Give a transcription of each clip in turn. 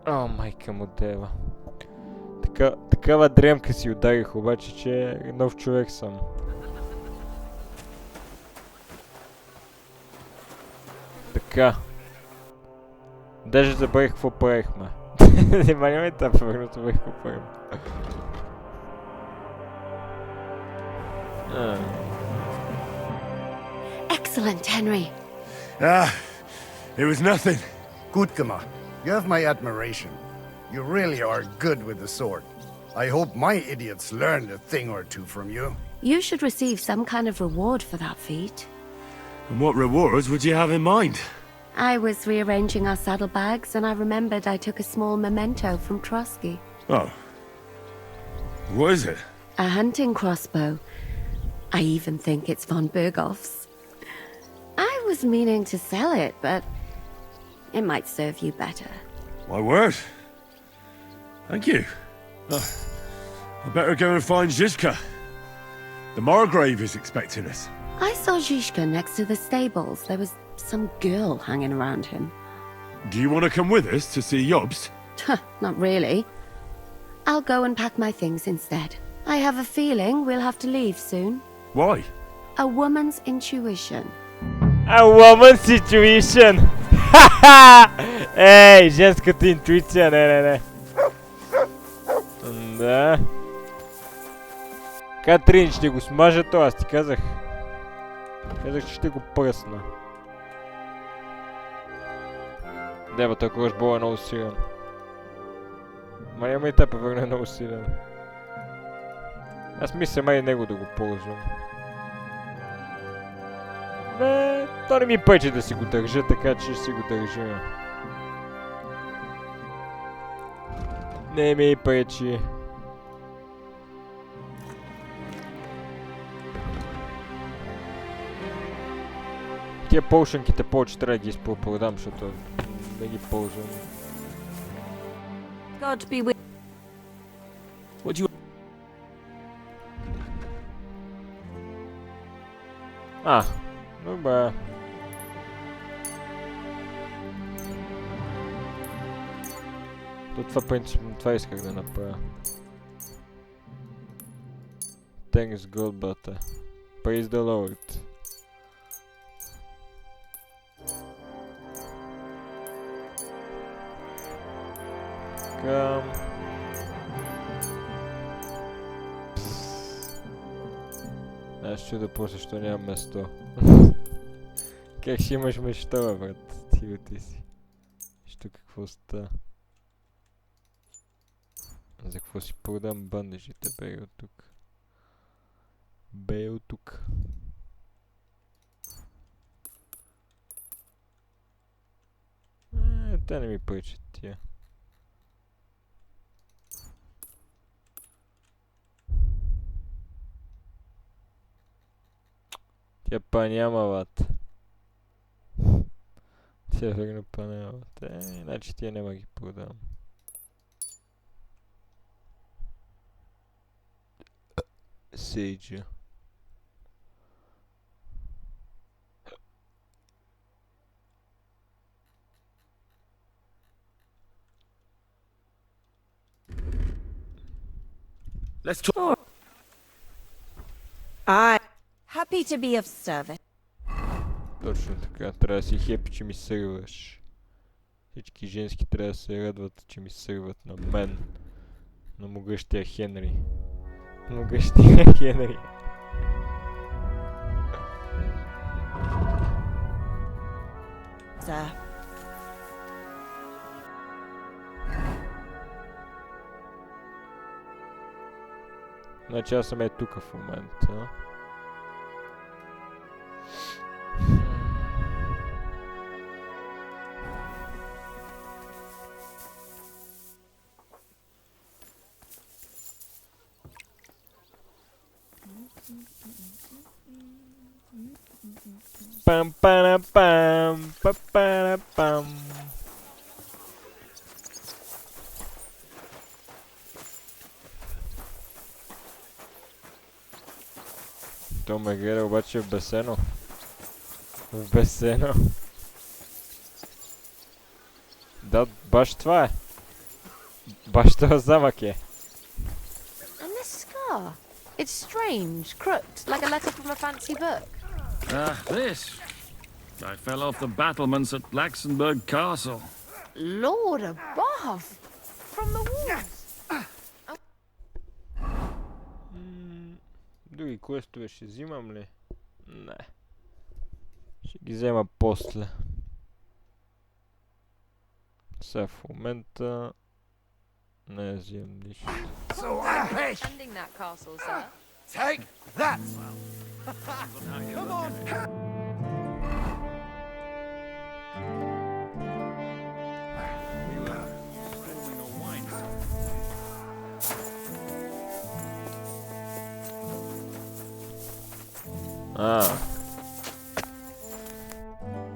О, майка му дева. Такава дремка си ударих, обаче, че нов човек съм. Така. Даже забравих какво правихме. Нима няма и тази превърнато забравих какво правим. Excellent, Henry. It was nothing. Good, Kama. You have my admiration. You really are good with the sword. I hope my idiots learned a thing or two from you. You should receive some kind of reward for that feat. And what rewards would you have in mind? I was rearranging our saddlebags and I remembered I took a small memento from Trotsky. Oh. What is it? A hunting crossbow. I even think it's von Berghoff's. I was meaning to sell it, but it might serve you better. My word. Thank you. I better go and find Zizka. The Margrave is expecting us. I saw Zhishka next to the stables. There was some girl hanging around him. Do you want to come with us to see Jobst? Not really. I'll go and pack my things instead. I have a feeling we'll have to leave soon. Why? A woman's intuition. A woman's intuition! Ей, женската интуиция, не. Да. Катрин, ще го смажа то, аз ти казах. Казах, че ще го пръсна. Дева, той кръжбол е много силен. Ма няма и те превърне много силен. Аз мисля май него да го ползвам. Бе, то не ми пъче да си го държа, така че ще си го държа. Не ми пречи. Тия полшанките повече трябва да ги изпродам, защото не ги ползвам. God be with. What do you... Добре. Това принципно, това исках да направя. Thanks God, брате. Praise the Lord. Така. Аз чуда после, що няма место. Как ще имаш мечта, брат? Ти си. Що какво ста? За какво си продам бандажите, бей от тук? Бей от тук. Те не ми пречат тия. Тя па няма, бат. Тя верно па няма, бат. Иначе тия няма ги продам. Сейджа. Let's talk. I'm happy to be of service. Точно така, трябва да си хепи, че ми сърваш. Всички женски трябва да се радват, че ми сърват на мен. На могъщия Хенри. Могъщия Хенри. Sir. Значи аз съм тук в момента. Пам пара пам па пара пам. То ме гледа обаче в бесено. В бесено. Да, баш това е. Baš to zamak je. And this scar. It's strange, crooked, like a letter from a fancy book. This. I fell off the battlements at Laxenburg Castle. Lord above! From the walls! Drugi questove ще взимам ли? Не. Ще ги взема после. Сега в момента не взимам нищо. So I pay. Defending that castle, sir. Take that! Come on! Ah,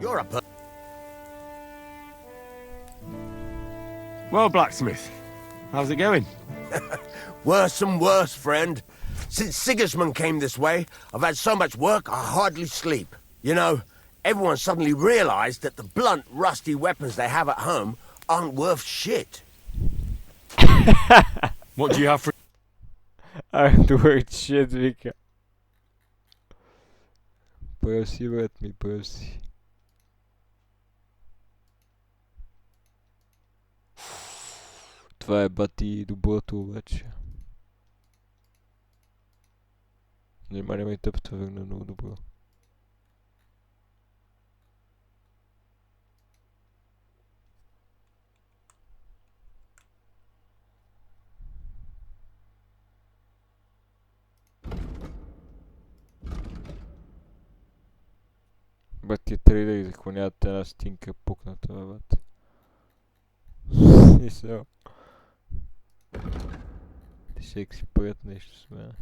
You're a Well, blacksmith, how's it going? Worse and worse, friend. Since Sigismund came this way, I've had so much work I hardly sleep. You know, everyone suddenly realized that the blunt, rusty weapons they have at home aren't worth shit. What do you have for... Artwork shit, вика. Проси, брат ми, проси. Това е бати доброто обаче. Нима няма и тъп, това върна много добро. Бат, ти трейдери заклоняват една стинка пукната, бе, бат. Смисъл. Ти ще си правят нещо с мен.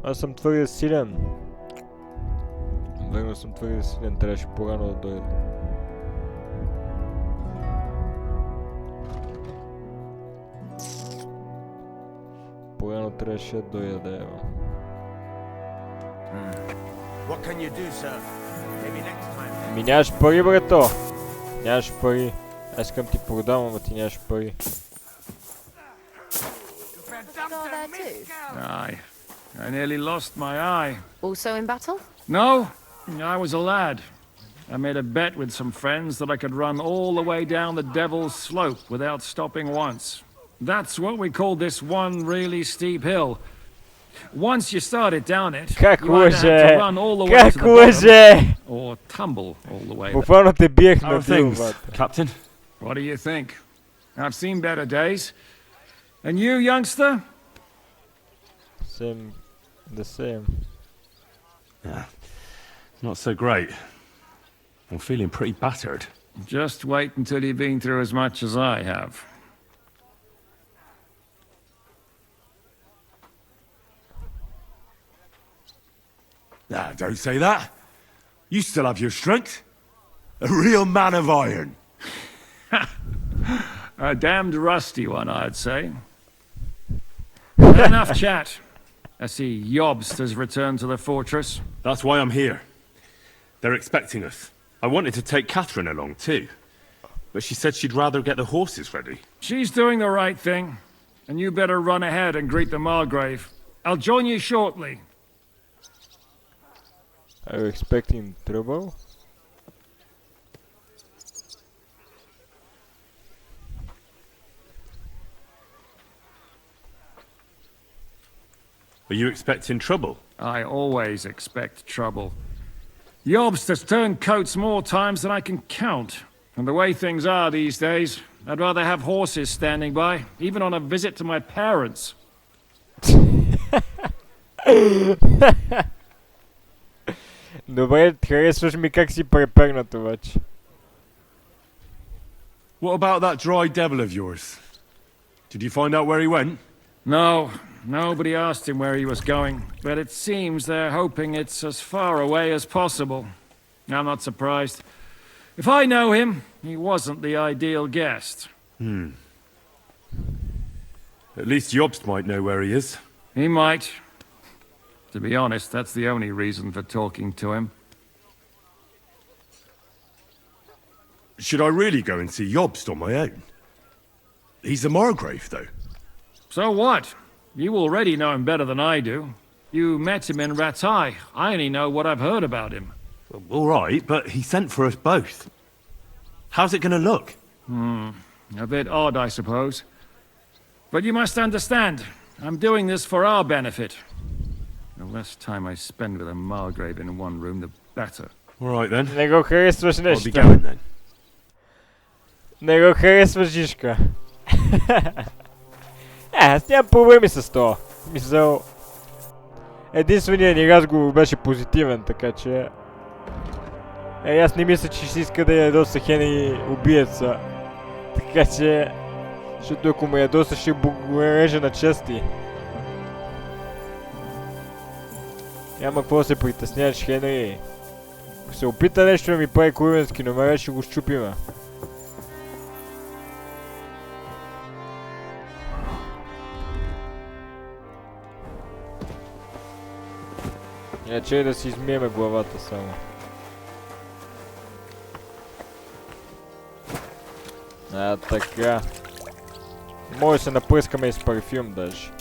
Аз съм твърде силен. Верно съм твърде силен, трябваше по-рано да дойда. По-рано трябваше да дойда, да ева. What can you do, sir? Maybe next time. Ми нямаш пари, брато! Нямаш пари. Аз искам ти продам, ама ти нямаш пари. Scar there too. Aye. I nearly lost my eye. Also in battle? No, I was a lad. I made a bet with some friends that I could run all the way down the Devil's Slope without stopping once. That's what we call this one really steep hill. Once you started down it, Как you either had лъже? to run all the way to Как the bottom лъже? or tumble all the way. Буквално те биех How на are things, дил, бат. Captain? What do you think? I've seen better days. And you, youngster? Same. The same. Yeah, not so great. I'm feeling pretty battered. Just wait until you've been through as much as I have. Nah, don't say that. You still have your strength. A real man of iron. A damned rusty one, I'd say. Enough chat. I see Jobst has returned to the fortress. That's why I'm here. They're expecting us. I wanted to take Catherine along too, but she said she'd rather get the horses ready. She's doing the right thing, and you better run ahead and greet the Margrave. I'll join you shortly. Are you expecting trouble? Are you expecting trouble? I always expect trouble. Jobst has turned coats more times than I can count. And the way things are these days, I'd rather have horses standing by, even on a visit to my parents. Добре, харесваш ми как си препегнат обаче. What about that dry devil of yours? Did you find out where he went? No, nobody asked him where he was going, but it seems they're hoping it's as far away as possible. I'm not surprised. If I know him, he wasn't the ideal guest. At least Jobst might know where he is. He might. To be honest, that's the only reason for talking to him. should I really go and see Jobst on my own? He's the Margrave, though. So what? You already know him better than I do. You met him in Rattay. I only know what I've heard about him. Well, all right, but he sent for us both. How's it gonna look? A bit odd, I suppose. But you must understand, I'm doing this for our benefit. The less time I spend with a Margrave in one room, the better. All right, then. Не го харесваш I'll be нещо. going, then. Не го харесваш, Жишка. Аз нямам проблеми с това. Мисъл... Единственият ни разговор беше позитивен, така че... аз не мисля, че ще иска да ядоса Хенри убиеца. Така че... Защото ако му ядоса, ще го реже на части. Няма какво да се притесняваш, Хенри. Ако се опита нещо да ми прави куренски номера, ще го щупиме. Иначе да си измиеме главата само. Така. Може да се напръскаме и с парфюм даже.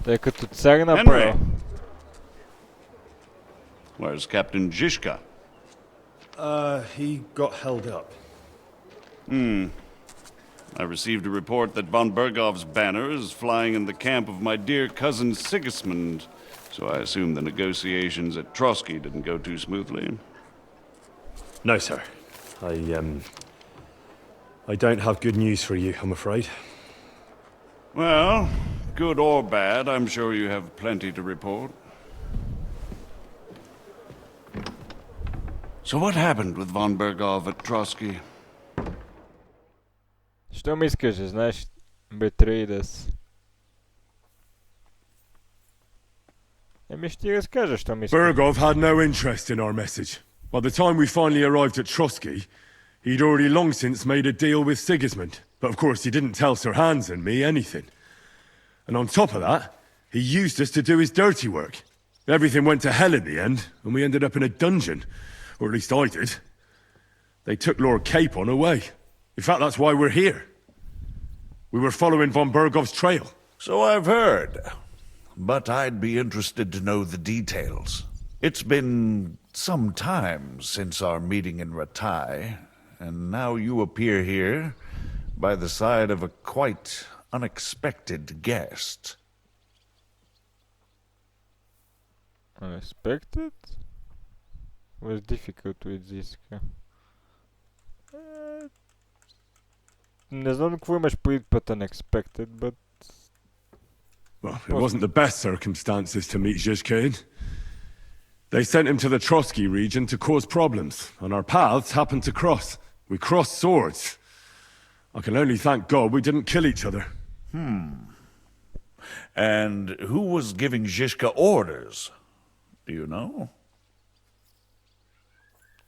Тъй като цар направо. Where's Captain Zizka? He got held up. I received a report that von Bergov's banner is flying in the camp of my dear cousin Sigismund, so I assume the negotiations at Trotsky didn't go too smoothly. No, sir. I don't have good news for you, I'm afraid. Well, good or bad, I'm sure you have plenty to report. So what happened with von Bergov at Trotsky? Що ми искаш, знаеш, Betrayed. Еми ще ти разкажа, що ми искаш. Bergov had no interest in our message. By the time we finally arrived at Trotsky, he'd already long since made a deal with Sigismund. But of course he didn't tell Sir Hans and me anything. And on top of that, he used us to do his dirty work. Everything went to hell in the end, and we ended up in a dungeon. Or at least I did. They took Lord Capon away. In fact, that's why we're here. We were following von Bergov's trail. So I've heard. But I'd be interested to know the details. It's been some time since our meeting in Rattay, and now you appear here by the side of a quite unexpected guest. Unexpected? Was difficult with this. Не знам какво имаш предвид под unexpected, but... Well, it wasn't the best circumstances to meet Zizka in. They sent him to the Trotsky region to cause problems, and our paths happened to cross. We crossed swords. I can only thank God we didn't kill each other. And who was giving Zizka orders? Do you know?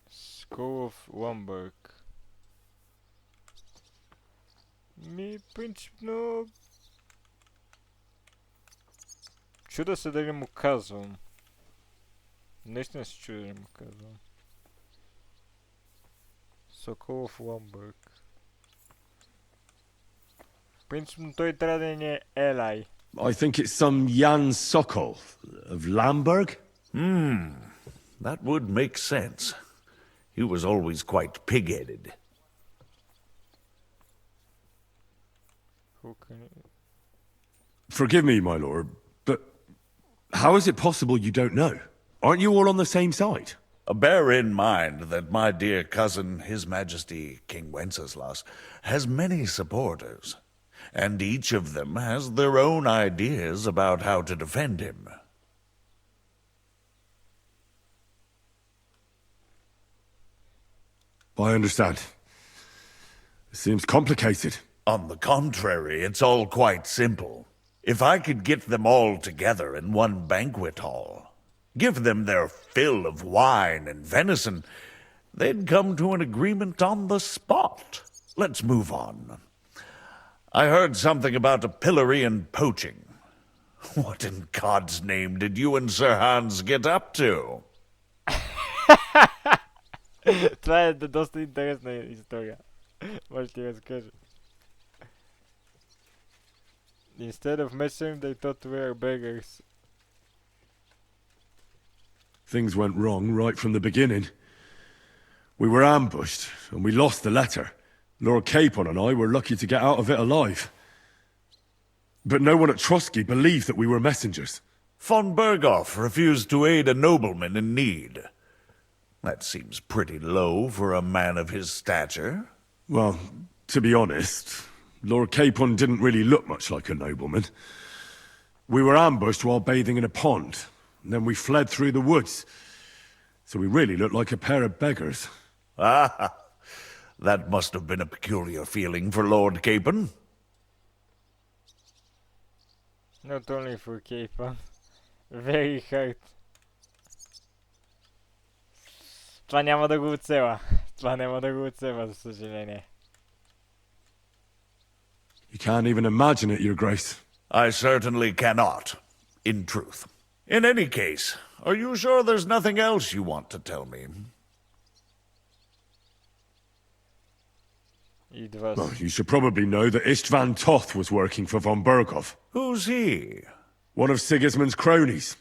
School of Wamberg. Принципно... Чуда се дали му казвам. Наистина се чуда дали му казвам. Соколов Ламбърг. Принципно той трябва да ни е Елай. I think it's some Jan Sokol of Lamberg. That would make sense. He was always quite pig-headed. Who can... Forgive me, my lord, but how is it possible you don't know? Aren't you all on the same side? Bear in mind that my dear cousin, His Majesty King Wenceslas, has many supporters, and each of them has their own ideas about how to defend him. I understand. It seems complicated. On the contrary, it's all quite simple. If I could get them all together in one banquet hall, give them their fill of wine and venison, they'd come to an agreement on the spot. Let's move on. I heard something about a pillory and poaching. What in God's name did you and Sir Hans get up to? Това е доста интересна история. Може ти разкажа. Instead of messing, they thought we were beggars. Things went wrong right from the beginning. We were ambushed, and we lost the letter. Lord Capon and I were lucky to get out of it alive. But no one at Trotsky believed that we were messengers. Von Berghoff refused to aid a nobleman in need. That seems pretty low for a man of his stature. Well, to be honest, Lord Capon didn't really look much like a nobleman. We were ambushed while bathing in a pond, and then we fled through the woods. So we really looked like a pair of beggars. Ah, that must have been a peculiar feeling for Lord Capon. Not only for Capon. Very hard. Това няма да го оцеля. Това няма да го оцеля, за съжаление. You can't even imagine it, Your Grace. I certainly cannot, in truth. In any case, are you sure there's nothing else you want to tell me? Well, you should probably know that Istvan Toth was working for von Berghoff. Who's he? One of Sigismund's cronies.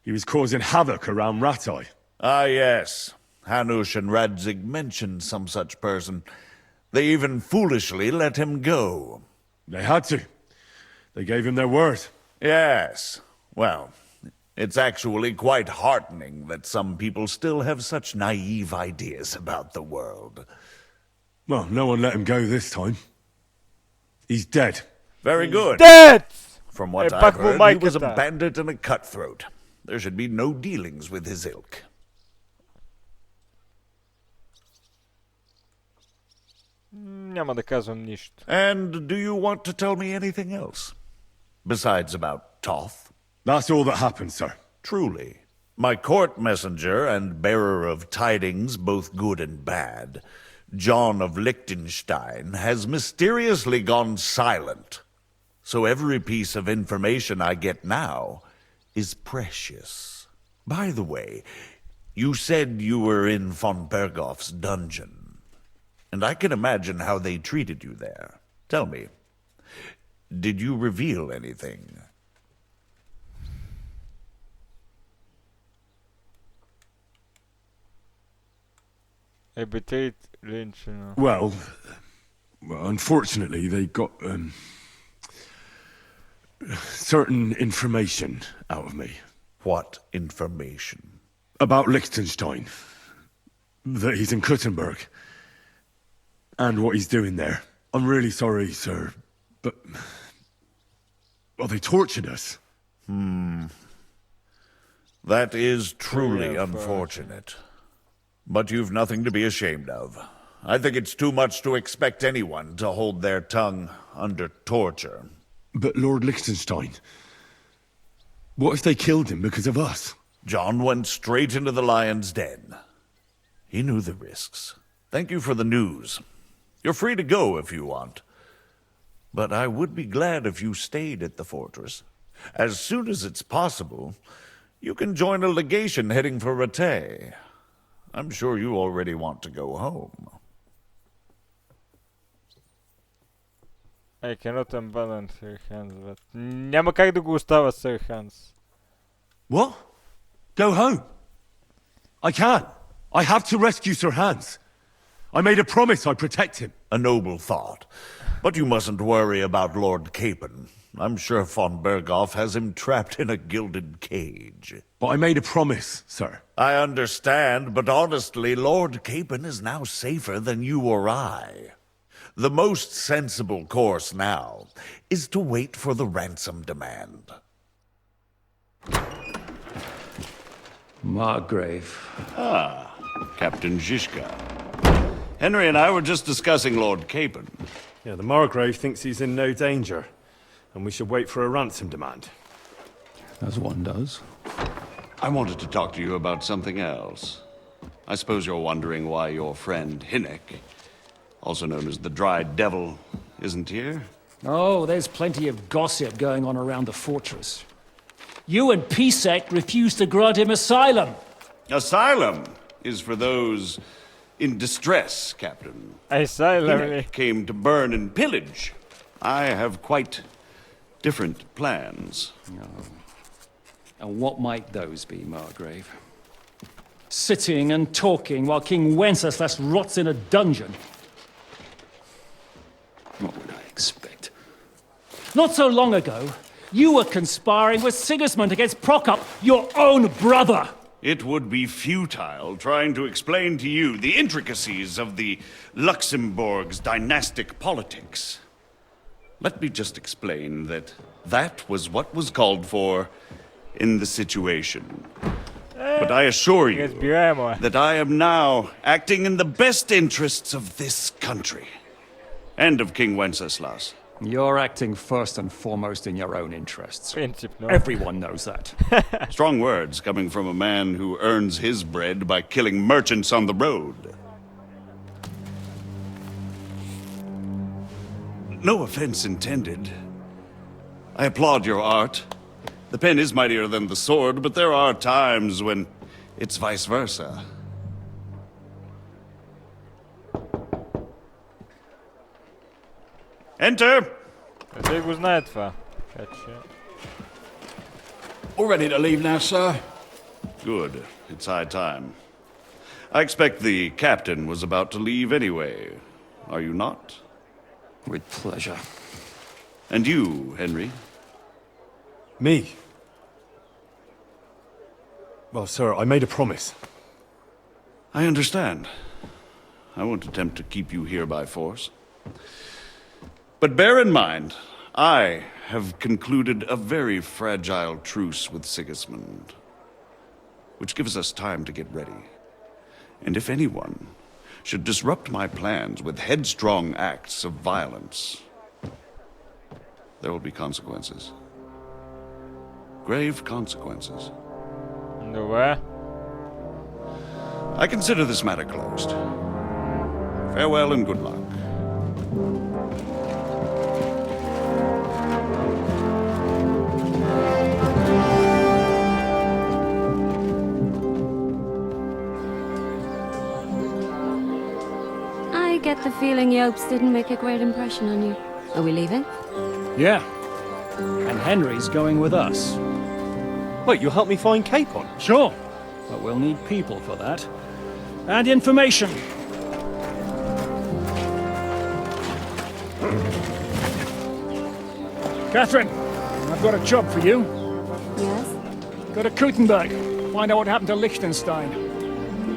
He was causing havoc around Rattay. Ah, yes. Hanush and Radzig mentioned some such person. They even foolishly let him go. They had to. They gave him their word. Yes. Well, it's actually quite heartening that some people still have such naive ideas about the world. Well, no one let him go this time. He's dead. Very good. Dead! From what I've heard, he was a bandit and a cutthroat. There should be no dealings with his ilk. Няма да казвам нищо. And do you want to tell me anything else? Besides about Toth? That's all that happened, sir. Truly. My court messenger and bearer of tidings, both good and bad, John of Liechtenstein, has mysteriously gone silent. So every piece of information I get now is precious. By the way, you said you were in von Berghoff's dungeon. And I can imagine how they treated you there. Tell me, did you reveal anything? I betrayed Lynch, you know. Well, unfortunately, they got certain information out of me. What information? About Liechtenstein. That he's in Kuttenberg. And what he's doing there. I'm really sorry, sir, but... Well, they tortured us. That is truly unfortunate. But you've nothing to be ashamed of. I think it's too much to expect anyone to hold their tongue under torture. But Lord Liechtenstein... What if they killed him because of us? John went straight into the lion's den. He knew the risks. Thank you for the news. You're free to go if you want. But I would be glad if you stayed at the fortress. As soon as it's possible, you can join a legation heading for Rattay. I'm sure you already want to go home. I cannot abandon Sir Hans, but... Няма как да го оставя Sir Hans. What? Go home? I can't. I have to rescue Sir Hans. I made a promise I'd protect him. A noble thought. But you mustn't worry about Lord Capon. I'm sure von Berghoff has him trapped in a gilded cage. But I made a promise, sir. I understand, but honestly, Lord Capon is now safer than you or I. The most sensible course now is to wait for the ransom demand. Margrave. Ah, Captain Zizka. Henry and I were just discussing Lord Capon. Yeah, the Margrave thinks he's in no danger, and we should wait for a ransom demand. As one does. I wanted to talk to you about something else. I suppose you're wondering why your friend Hinnek, also known as the Dried Devil, isn't here? Oh, there's plenty of gossip going on around the fortress. You and Pisek refused to grant him asylum. Asylum is for those in distress, Captain. Asylum. Hinnek came to burn and pillage. I have quite different plans. Oh. And what might those be, Margrave? Sitting and talking while King Wenceslas rots in a dungeon. What would I expect? Not so long ago, you were conspiring with Sigismund against Prokop, your own brother! It would be futile trying to explain to you the intricacies of the Luxembourg's dynastic politics. Let me just explain that that was what was called for in the situation. But I assure you that I am now acting in the best interests of this country and of King Wenceslas. You're acting first and foremost in your own interests. No. Everyone knows that. Strong words coming from a man who earns his bread by killing merchants on the road. No offense intended. I applaud your art. The pen is mightier than the sword, but there are times when it's vice versa. Enter! All ready to leave now, sir? Good. It's high time. I expect the captain was about to leave anyway. Are you not? With pleasure. And you, Henry? Me? Well, sir, I made a promise. I understand. I won't attempt to keep you here by force. But bear in mind, I have concluded a very fragile truce with Sigismund, which gives us time to get ready. And if anyone should disrupt my plans with headstrong acts of violence, there will be consequences. Grave consequences. No way. I consider this matter closed. Farewell and good luck. I get the feeling Yopes didn't make a great impression on you. Are we leaving? Yeah. And Henry's going with us. Wait, you'll help me find Capon? Sure. But we'll need people for that. And information. Catherine, I've got a job for you. Yes? Go to Kuttenberg. Find out what happened to Liechtenstein.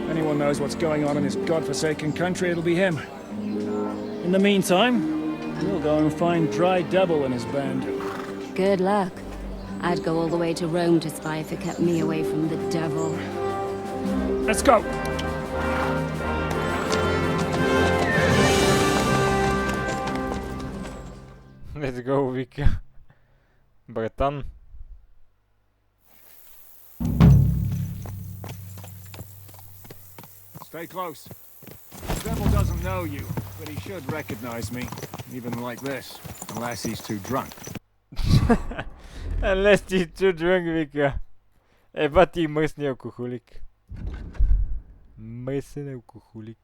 If anyone knows what's going on in this godforsaken country, it'll be him. In the meantime, we'll go and find Dry Devil and his band. Good luck. I'd go all the way to Rome to spy if it kept me away from the devil. Let's go! Let's go, Vika. Братан. Stay close. The devil doesn't know you, but he should recognize me, even like this, unless he's too drunk. Unless he's too drunk, Vika. Еба ти мръсни алкохолик. Мръсен алкохолик.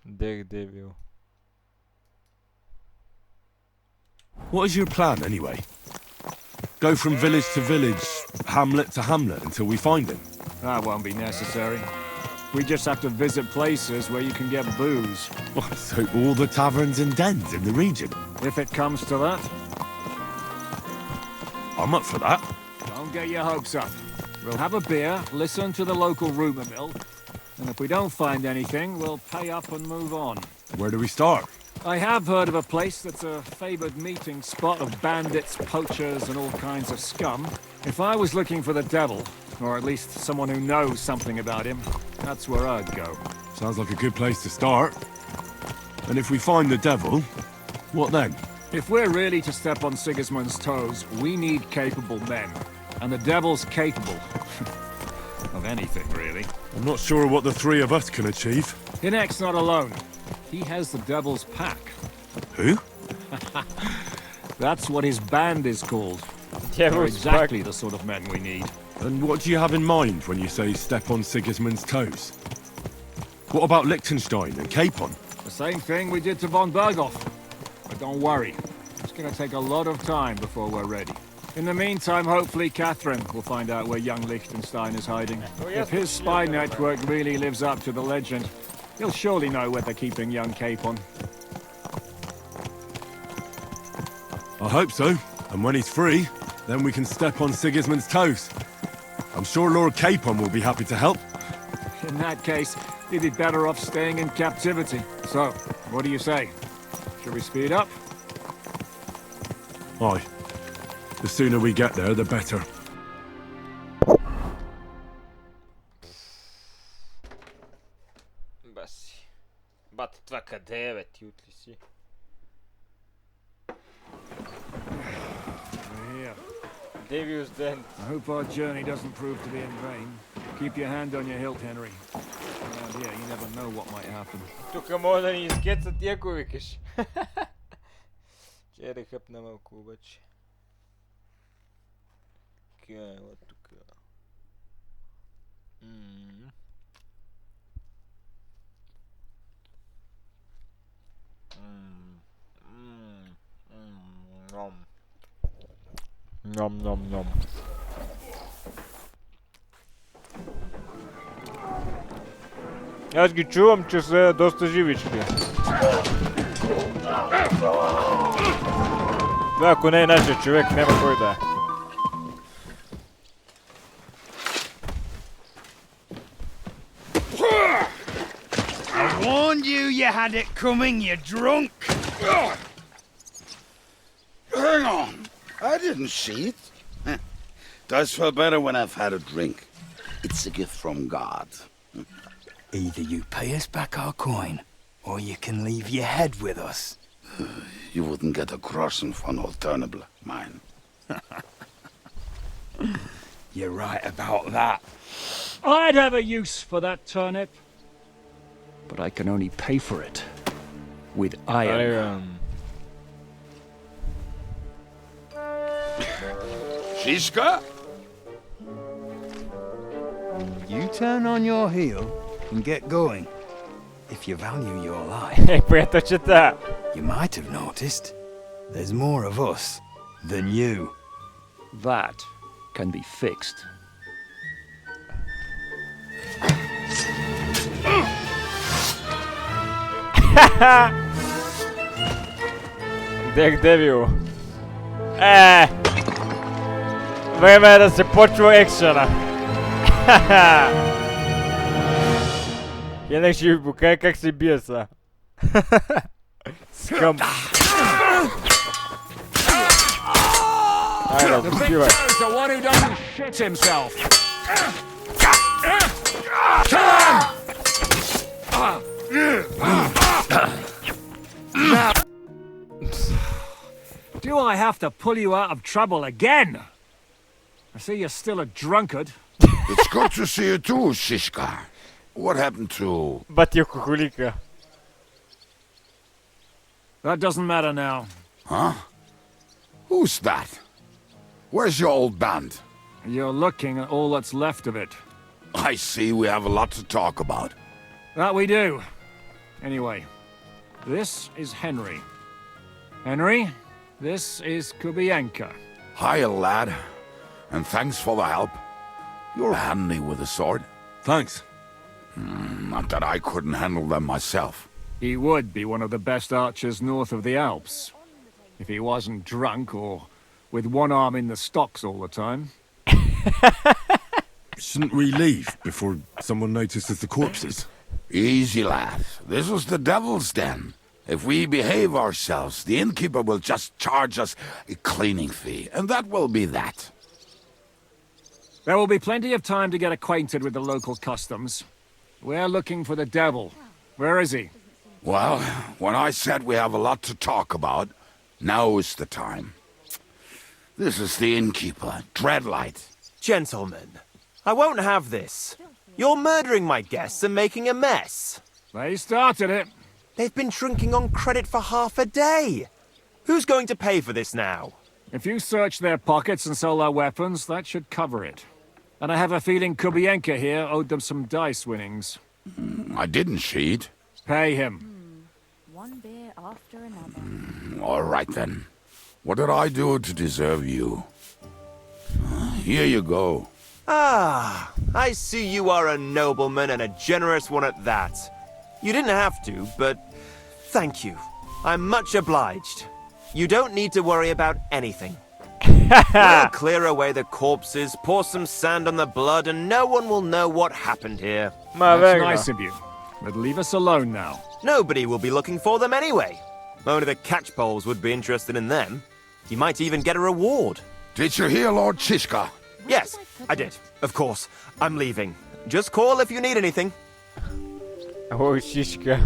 Daredevil. What is your plan, anyway? Go from village to village, hamlet to hamlet, until we find him? That won't be necessary. We just have to visit places where you can get booze. So all the taverns and dens in the region? If it comes to that. I'm up for that. Don't get your hopes up. We'll have a beer, listen to the local rumour mill, and if we don't find anything, we'll pay up and move on. Where do we start? I have heard of a place that's a favored meeting spot of bandits, poachers, and all kinds of scum. If I was looking for the devil, or at least someone who knows something about him, that's where I'd go. Sounds like a good place to start. And if we find the devil, what then? If we're really to step on Sigismund's toes, we need capable men. And the devil's capable. Of anything, really. I'm not sure what the three of us can achieve. Hinek's not alone. He has the devil's pack. Who? That's what his band is called. They're exactly the sort of men we need. And what do you have in mind when you say step on Sigismund's toes? What about Liechtenstein and Capon? The same thing we did to von Berghoff. But don't worry, it's gonna take a lot of time before we're ready. In the meantime, hopefully Catherine will find out where young Liechtenstein is hiding. If his spy network really lives up to the legend, he'll surely know where they're keeping young Capon. I hope so. And when he's free, then we can step on Sigismund's toes. I'm sure Lord Capon will be happy to help. In that case, he'd be better off staying in captivity. So, what do you say? Should we speed up? Aye. The sooner we get there, the better. Баси. Бат, това къде е, бе? Ти отли си? Devil's Den. I hope our journey doesn't prove to be in vain. Keep your hand on your hilt, Henry. Yeah, you never know what might happen. Тука може да ни изкецат и ако викаш. Че да хъпна малко обаче. Ела тука. Ном. Аз ги чувам, че са доста живички. Това ако не е нашия човек, няма кой да е. I warned you you had it coming, you drunk! Hang on. I didn't see it. Does feel better when I've had a drink. It's a gift from God. Either you pay us back our coin, or you can leave your head with us. You wouldn't get a groschen for an alternative, mine. You're right about that. I'd have a use for that turnip. But I can only pay for it with iron. Shiska? You turn on your heel and get going. If you value your life. You might have noticed there's more of us than you. That can be fixed. Дек Девил. Време е да се почва екшена. Хенек ще ви покажа как се бие са. Скъм. Айде, добивай. Do I have to pull you out of trouble again? I see you're still a drunkard. It's good to see you too, Shishka. What happened to... Батилкохолика. That doesn't matter now. Huh? Who's that? Where's your old band? You're looking at all that's left of it. I see we have a lot to talk about. That we do. Anyway, this is Henry. Henry, this is Kubienka. Hiya, lad. And thanks for the help. You're handy with a sword. Thanks. Not that I couldn't handle them myself. He would be one of the best archers north of the Alps. If he wasn't drunk or with one arm in the stocks all the time. Shouldn't we leave before someone notices the corpses? Easy, lad. This was the devil's den. If we behave ourselves, the innkeeper will just charge us a cleaning fee, and that will be that. There will be plenty of time to get acquainted with the local customs. We're looking for the devil. Where is he? Well, when I said we have a lot to talk about, now is the time. This is the innkeeper, Dreadlight. Gentlemen, I won't have this. You're murdering my guests and making a mess. They started it. They've been drinking on credit for half a day. Who's going to pay for this now? If you search their pockets and sell their weapons, that should cover it. And I have a feeling Kubienka here owed them some dice winnings. I didn't cheat. Pay him. One beer after another. All right then. What did I do to deserve you? Here you go. Ah, I see you are a nobleman and a generous one at that. You didn't have to, but thank you. I'm much obliged. You don't need to worry about anything. We'll clear away the corpses, pour some sand on the blood, and no one will know what happened here. That's nice of you. But leave us alone now. Nobody will be looking for them anyway. Only the catchpoles would be interested in them. You might even get a reward. Did you hear Lord Chishka? Yes, I did. Of course. I'm leaving. Just call if you need anything. Oh, Shishka.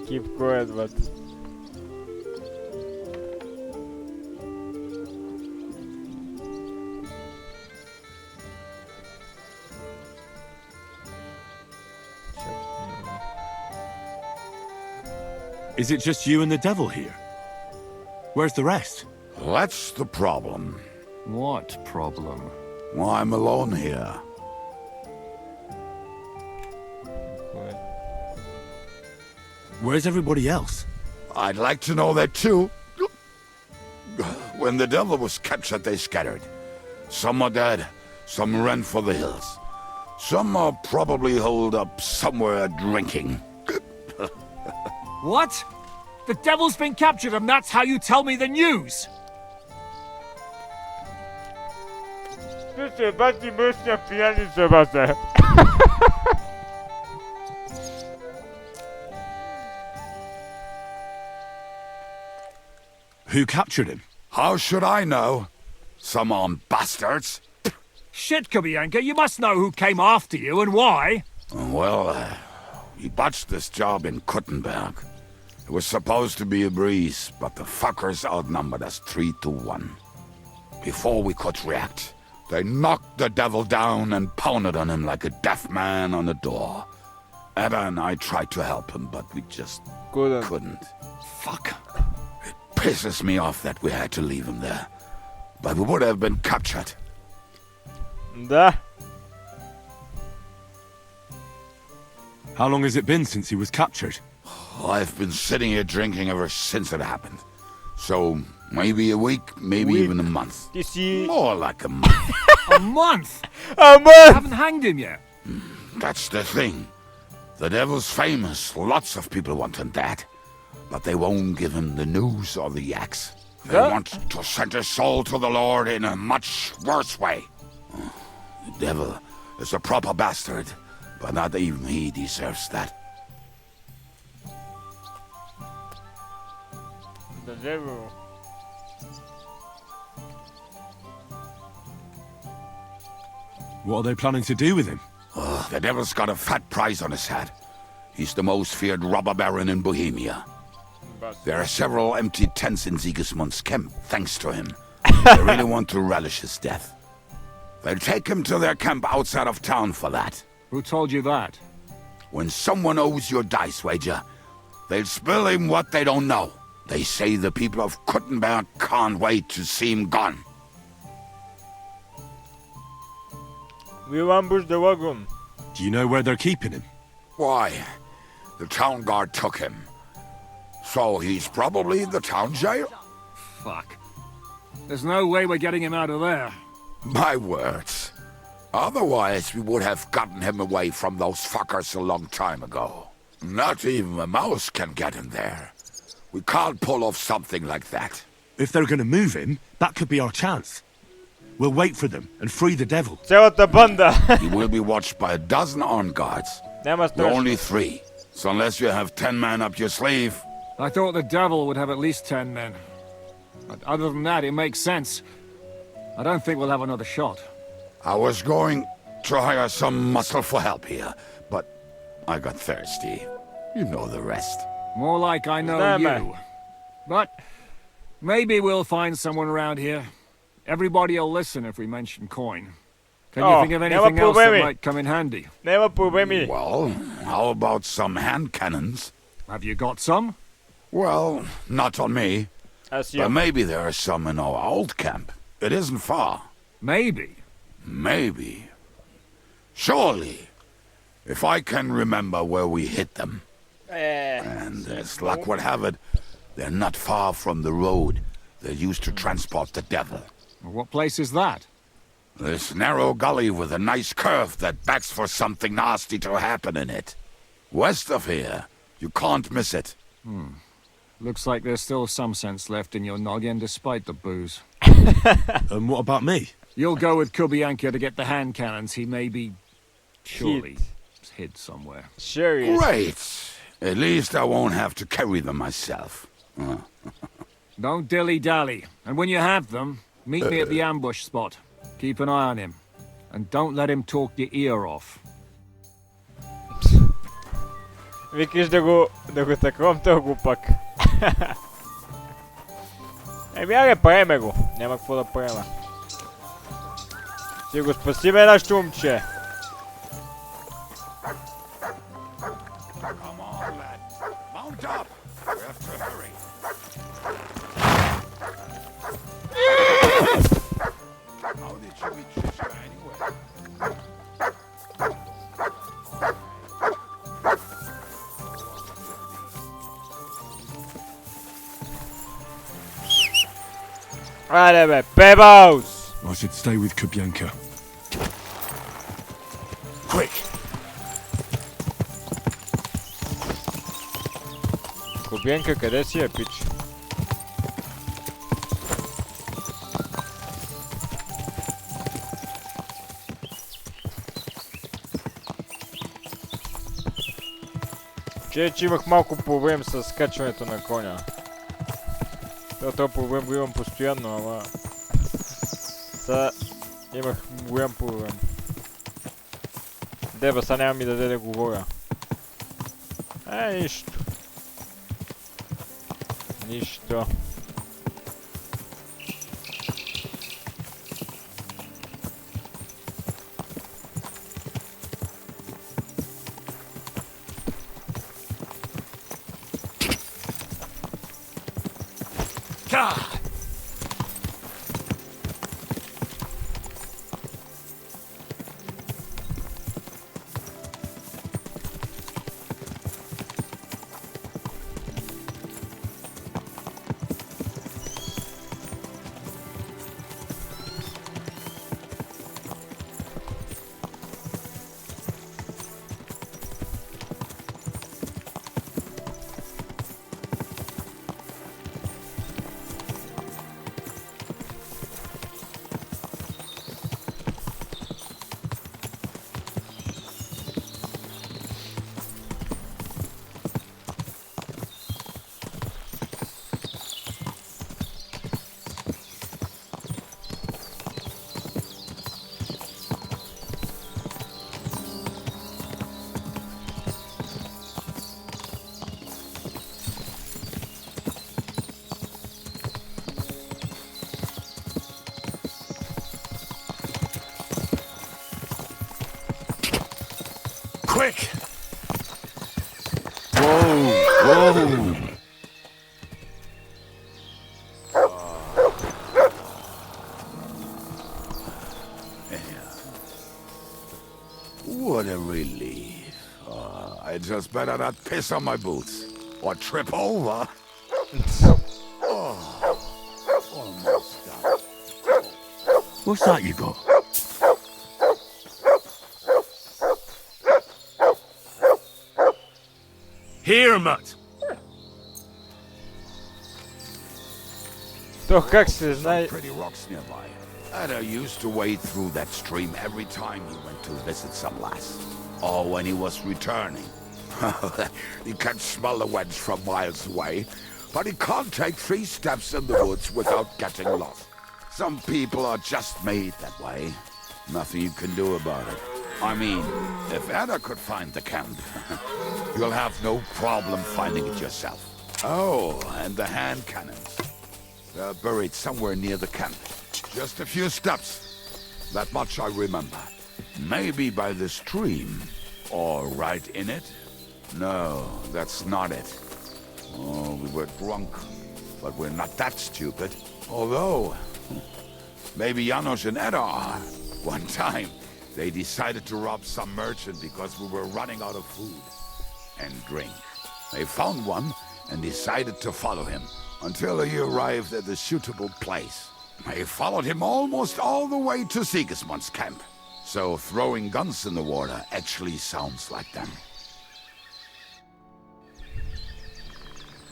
Keep quiet, but... Is it just you and the devil here? Where's the rest? That's the problem. What problem? Well, I'm alone here. Where's everybody else? I'd like to know that too. When the devil was captured, they scattered. Some are dead, some ran for the hills. Some are probably holed up somewhere drinking. What? The devil's been captured and that's how you tell me the news? Who captured him? How should I know? Some armed bastards. Shit, Kubienka, you must know who came after you and why. Well, we botched this job in Kuttenberg. It was supposed to be a breeze, but the fuckers outnumbered us 3-1. Before we could react, they knocked the devil down and pounded on him like a deaf man on a door. Ada and I tried to help him, but we just couldn't. Fuck. It pisses me off that we had to leave him there. But we would have been captured. Da. How long has it been since he was captured? I've been sitting here drinking ever since it happened. So, maybe a week, maybe even a month. More like a month. A month? A month! You haven't hanged him yet. That's the thing. The devil's famous. Lots of people want him dead. But they won't give him the news or the axe. They want to send his soul to the Lord in a much worse way. The devil is a proper bastard, but not even he deserves that. The devil. What are they planning to do with him? The devil's got a fat price on his head. He's the most feared robber baron in Bohemia. There are several empty tents in Sigismund's camp, thanks to him. They really want to relish his death. They'll take him to their camp outside of town for that. Who told you that? When someone owes you a dice wager, they'll spill him what they don't know. They say the people of Kuttenberg can't wait to see him gone. We'll ambush the wagon. Do you know where they're keeping him? Why? The town guard took him. So he's probably in the town jail? Fuck. There's no way we're getting him out of there. My words. Otherwise, we would have gotten him away from those fuckers a long time ago. Not even a mouse can get in there. We can't pull off something like that. If they're going to move him, that could be our chance. We'll wait for them and free the devil. He will be watched by a dozen armed guards. We're only 3. So unless you have 10 men up your sleeve... I thought the devil would have at least 10 men. But other than that, it makes sense. I don't think we'll have another shot. I was going to hire some muscle for help here, but I got thirsty. You know the rest. More like I know you. But maybe we'll find someone around here. Everybody will listen if we mention coin. Can you think of anything else that might come in handy? Nema problemi. Well, how about some hand cannons? Have you got some? Well, not on me. But maybe there are some in our old camp. It isn't far. Maybe? Maybe. Surely. If I can remember where we hit them. And as luck would have it, they're not far from the road they used to transport the devil. What place is that? This narrow gully with a nice curve that backs for something nasty to happen in it. West of here. You can't miss it. Looks like there's still some sense left in your noggin despite the booze. And what about me? You'll go with Kubianka to get the hand cannons he may be... surely hid somewhere. Sure is. Great. At least I won't have to carry them myself. Don't dilly-dally. And when you have them, meet me at the ambush spot. Keep an eye on him. And don't let him talk your ear off. Викаш да го таком този глупак. Аре, правиме го. Няма какво да правим. Ще го спасиме нашето момче. Come on, lad. Mount up. We have to hurry. How did you reach Cheshire anyway? Айде бе, Pebbles! I should stay with Kubianka. Quick! Kubianka, къде си е, пич? Че имах малко проблем с скачването на коня. Това проблем го имам постоянно, ама... Сега имах голям проблем. Деба, сега няма ми даде да говоря. Нищо. Нищо. Quick! Whoa! What a relief. I just better not piss on my boots. Or trip over. Almost done. What's that you got? Here, Matt. То как се знае... Pretty rocks nearby. Ada used to wade through that stream every time he went to visit some lass. Or when he was returning. He can smell the wench from miles away, but he can't take 3 steps in the woods without getting lost. Some people are just made that way. Nothing you can do about it. I mean, if Anna could find the camp, you'll have no problem finding it yourself. Oh, and the hand cannons. They're buried somewhere near the camp. Just a few steps. That much I remember. Maybe by the stream. Or right in it? No, that's not it. Oh, we were drunk. But we're not that stupid. Although, maybe Janos and Edda are. One time, they decided to rob some merchant because we were running out of food and drink. They found one and decided to follow him until he arrived at a suitable place. They followed him almost all the way to Sigismund's camp. So throwing guns in the water actually sounds like them.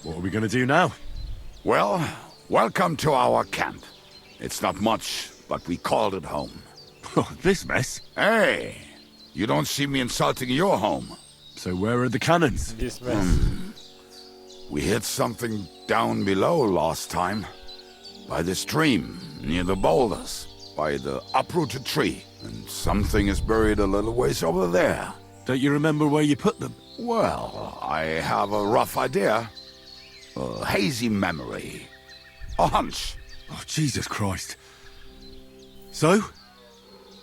What are we gonna do now? Well, welcome to our camp. It's not much, but we called it home. This mess? Hey, you don't see me insulting your home. So where are the cannons? This mess. We hit something down below last time. By the stream, near the boulders. By the uprooted tree. And something is buried a little ways over there. Don't you remember where you put them? Well, I have a rough idea. A hazy memory. A hunch. Oh, Jesus Christ. So?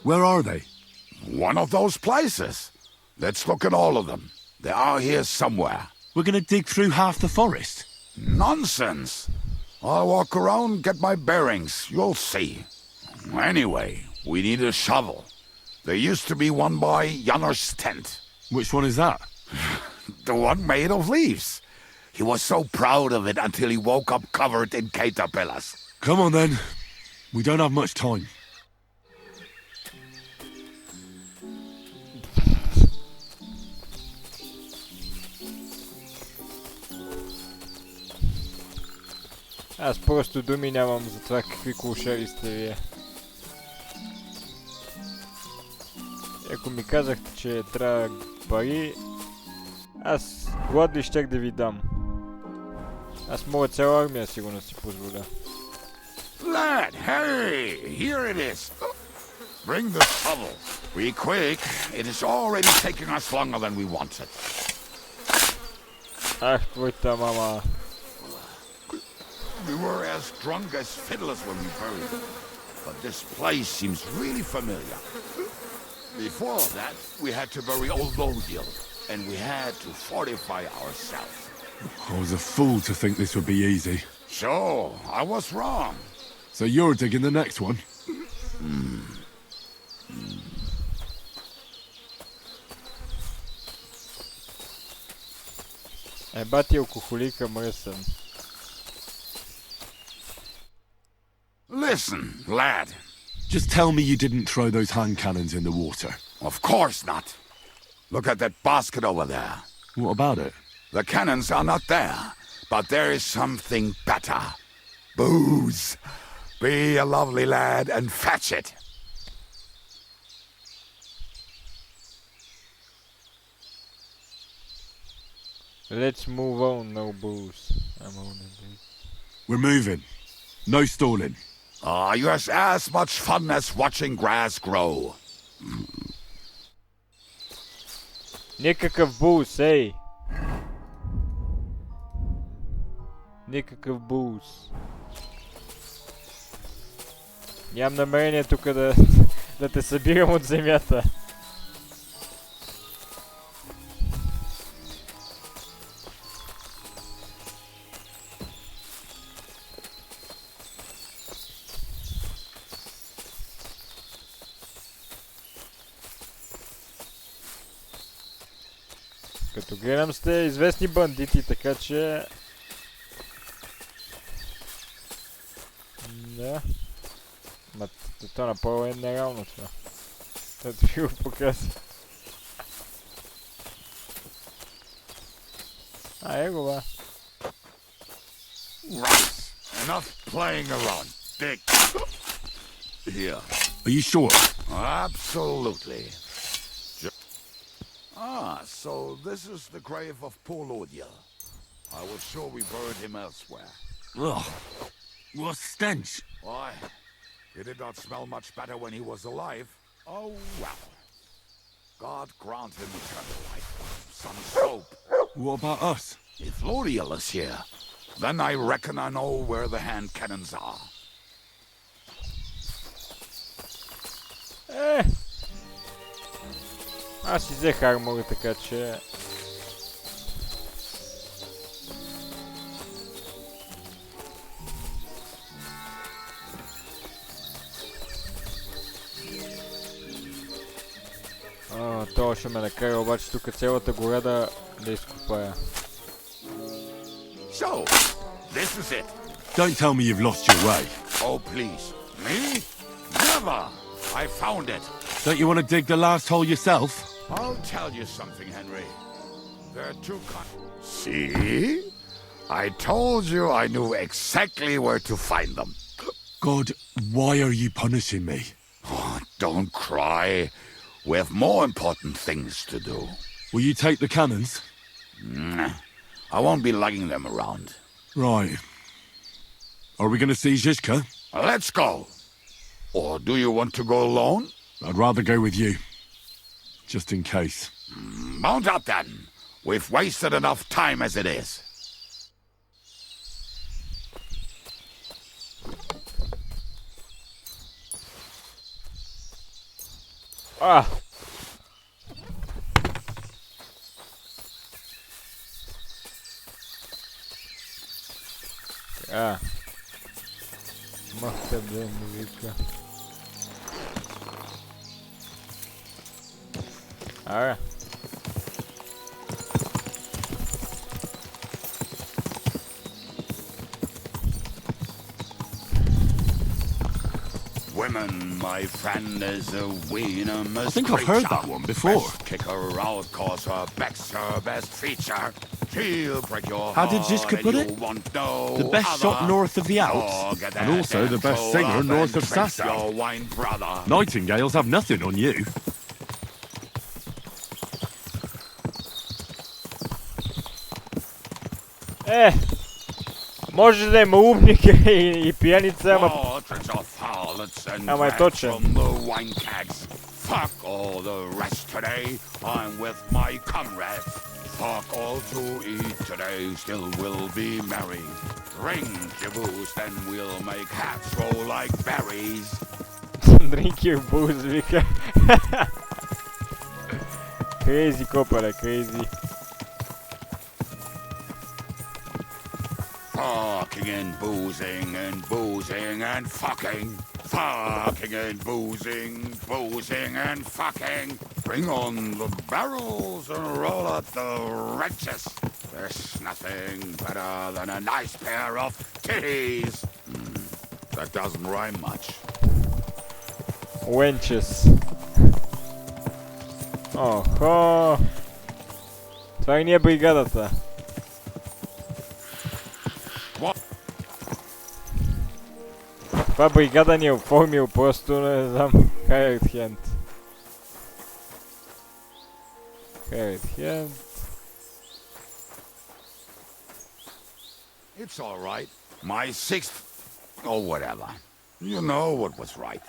Where are they? One of those places. Let's look at all of them. They are here somewhere. We're gonna dig through half the forest. Nonsense. I'll walk around, get my bearings. You'll see. Anyway, we need a shovel. There used to be one by Janos' tent. Which one is that? The one made of leaves. He was so proud of it until he woke up covered in caterpillars. Come on then. We don't have much time. Аз просто думи нямам за това какви кошери сте вие. Ако ми казахте, че трябва пари, аз гладли щях да ви дам. Аз мога цяла армия сигурно си позволя. Lad, hey! Here it is. Bring the shovel. Be quick. It is already taking us longer than we wanted. Ах, твоята мама. We were as drunk as fiddlers when we buried him. But this place seems really familiar. Before that, we had to bury old Lodil, and we had to fortify ourselves. I was a fool to think this would be easy. Sure, I was wrong. So you're digging the next one? Бати алкохолика мръсен. Listen, lad. Just tell me you didn't throw those hand cannons in the water. Of course not. Look at that basket over there. What about it? The cannons are not there, but there is something better. Booze. Be a lovely lad and fetch it. Let's move on, no booze. I'm on it. We're moving. No stalling. You're as much fun as watching grass grow. Никакъв буз, ей! Никакъв буз. Нямам намерение тук да те събирам от земята. Като гледам сте известни бандити, така че... Да. Ма това направо е нереално това. Ето ви го показва. Его ба. Right. Enough playing around. Dick. Here. Are you sure? Absolutely. Ah, so this is the grave of poor Lodiel. I was sure we buried him elsewhere. Ugh. What stench? Why? He did not smell much better when he was alive. Oh, well. God grant him eternal life. Some soap. What about us? If Lodiel is here, then I reckon I know where the hand cannons are. Аз си взех армора, така че... Това ще ме накара обаче тук цялата гора да изкопая. So, this is it. Don't tell me you've lost your way. Oh, please. Me? Never! I found it. Don't you want to dig the last hole yourself? I'll tell you something, Henry. There are two kinds. See? I told you I knew exactly where to find them. God, why are you punishing me? Oh, don't cry. We have more important things to do. Will you take the cannons? Nah, I won't be lugging them around. Right. Are we going to see Zizka? Let's go. Or do you want to go alone? I'd rather go with you. Just in case. Mount up then. We've wasted enough time as it is. Ah! Ah. Махте бе, вика. Ара. Women, my friend, is a venomous I think I've heard that one before. Best kick her out, cause her back's her best feature. She'll break your How did heart Zizka and put you it? won't know The best other. shot north of the Alps. Forget And that also the best and singer throw north up of and drink Sasau. your wine, brother. Nightingales have nothing on you. Може да има умник и пияница, ама... Portraits of harlots and Ама е drags точен. from the wine kegs. Fuck all the rest today. I'm with my comrades. Fuck all to eat today. Still we'll be merry. Drink your booze, then we'll make hats roll like berries. Drink your booze, вика. Crazy копале, crazy. Fucking and boozing and boozing and fucking. Fucking and boozing, boozing and fucking. Bring on the barrels and roll out the wrenches. There's nothing better than a nice pair of titties. That doesn't rhyme much. Wenches. Охо. Това и не е бригадата. Това бригада ни е оформил, просто не знам. Hired hand. Hired hand. It's all right. My sixth, or whatever. You know what was right.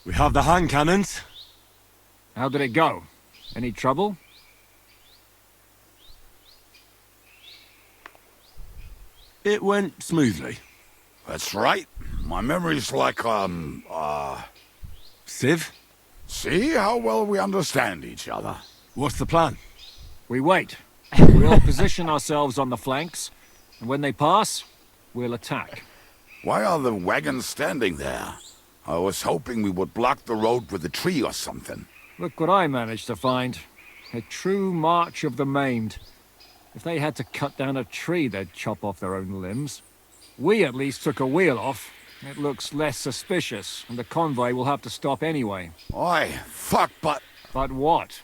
We have the hand cannons. How did it go? Any trouble? It went smoothly. That's right. My memory's like, Civ? See how well we understand each other. What's the plan? We wait. We all position ourselves on the flanks, and when they pass, we'll attack. Why are the wagons standing there? I was hoping we would block the road with a tree or something. Look what I managed to find. A true march of the maimed. If they had to cut down a tree, they'd chop off their own limbs. We at least took a wheel off. It looks less suspicious, and the convoy will have to stop anyway. Oi, fuck, but... But what?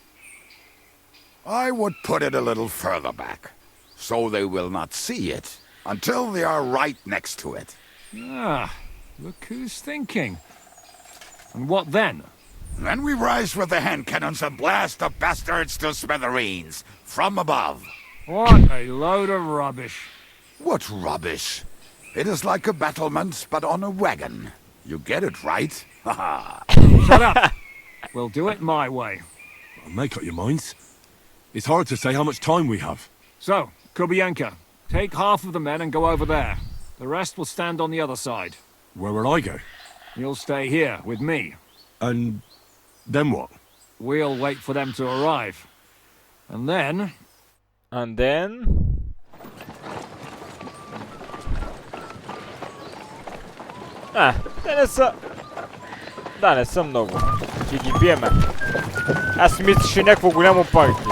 I would put it a little further back, so they will not see it, until they are right next to it. Ah, look who's thinking. And what then? Then we rise with the hand cannons and blast the bastards to smithereens from above. What a load of rubbish. What rubbish? It is like a battlement, but on a wagon. You get it, right? Haha. Shut up! We'll do it my way. Make up your minds. It's hard to say how much time we have. So, Kubienka, take half of the men and go over there. The rest will stand on the other side. Where will I go? You'll stay here with me. And then what? We'll wait for them to arrive. And then... And then... te не са... Да, не са много. Ще ги биеме. Аз мисля, че е някакво голямо парти.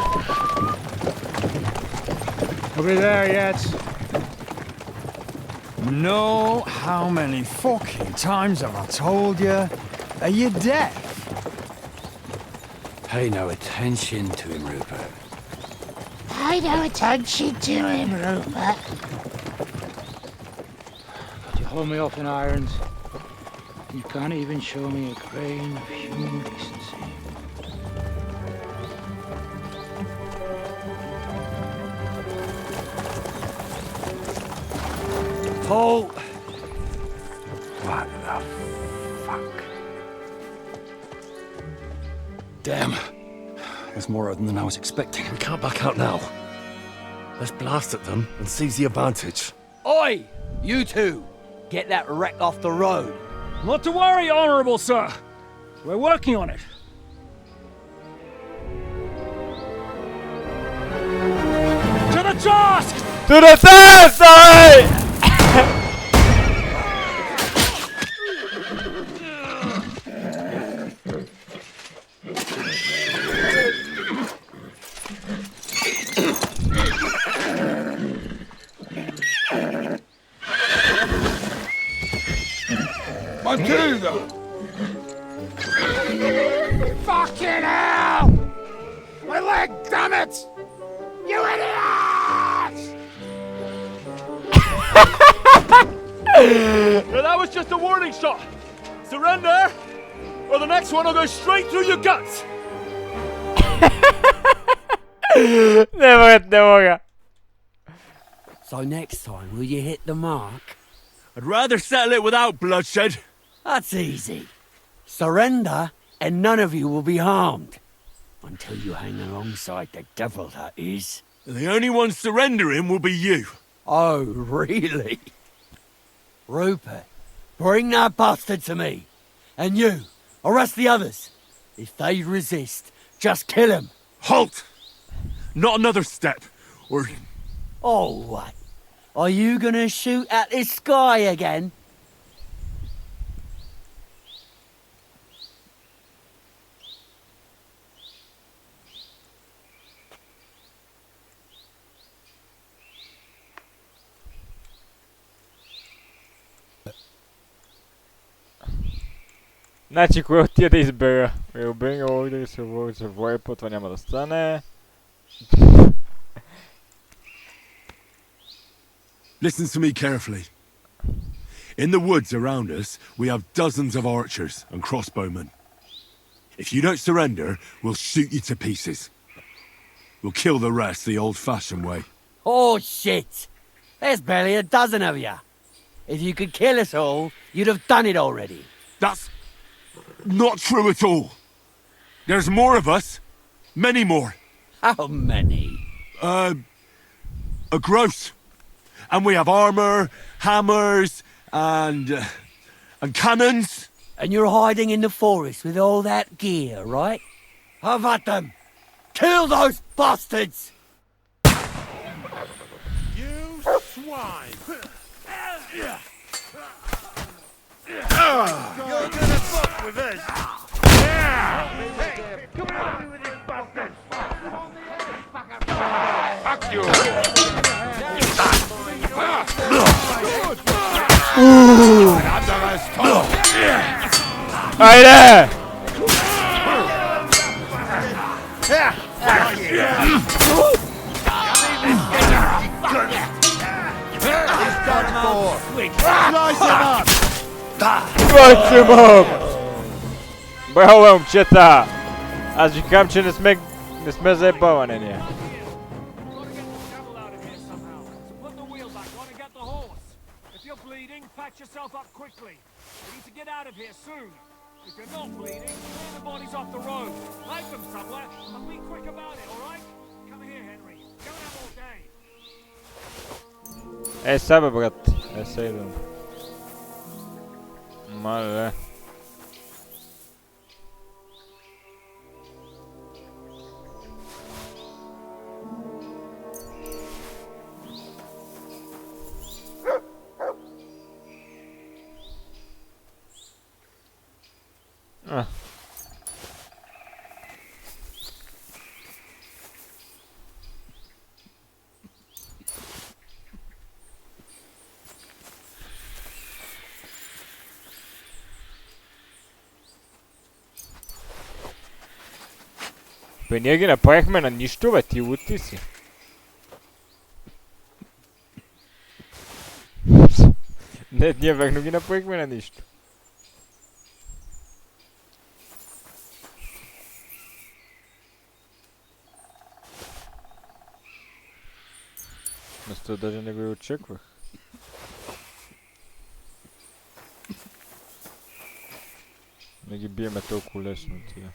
Are we there yet? No, how many fucking times have I told you? Are you deaf? Pay no attention to him, Rupert. Pay no attention to him, Rupert. But you hold me up in irons. You can't even show me a grain of human decency. Paul! What the fuck? Damn. There's more of them than I was expecting. We can't back out now. Let's blast at them and seize the advantage. Oi! You two! Get that wreck off the road. Not to worry, Honourable Sir. We're working on it. To the task! To the task, alright! Matilda! Fucking hell! My leg, damn it! You idiots! Well, that was just a warning shot. Surrender, or the next one will go straight through your guts. Never. So next time, will you hit the mark? I'd rather settle it without bloodshed. That's easy. Surrender, and none of you will be harmed. Until you hang alongside the devil, that is. The only one surrendering will be you. Oh, really? Rupert, bring that bastard to me. And you, arrest the others. If they resist, just kill him. Halt! Not another step, or... Oh, what? Are you gonna shoot at the sky again? Значи, кое отида да избера? We'll bring orders of words of weapon, това няма да стане. Listen to me carefully. In the woods around us, we have dozens of archers and crossbowmen. If you don't surrender, we'll shoot you to pieces. We'll kill the rest the old-fashioned way. Oh, shit! There's barely a dozen of you. If you could kill us all, you'd have done it already. That's not true at all. There's more of us. Many more. How many? A gross. And we have armor, hammers, and cannons. And you're hiding in the forest with all that gear, right? Have at them! Kill those bastards! You swine! You're gonna fuck with us! Hey, come on with this bastard! Fuck you! Haydi! Slice him up! Slice him up! Браво, момчета! Аз ви казвам, че не сме заебаване ние. If you're not bleeding, clear the bodies off the road. Hide them somewhere, and be quick about it, alright? Come here, Henry. Go out all day. Сега бе, брат. Сега идвам. Мале. Бе, ние ги направихме на нищо, бе, ти лути си. Не, ние верно ги направихме на нищо. Аз това даже не го и очаквах. Не ги биеме толкова лесно тия.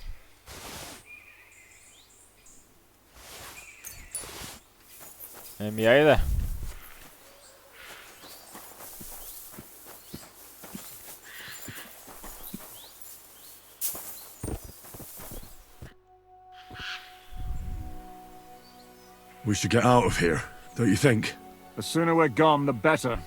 Еми, айде. We should get out of here, don't you think? The sooner we're gone, the better.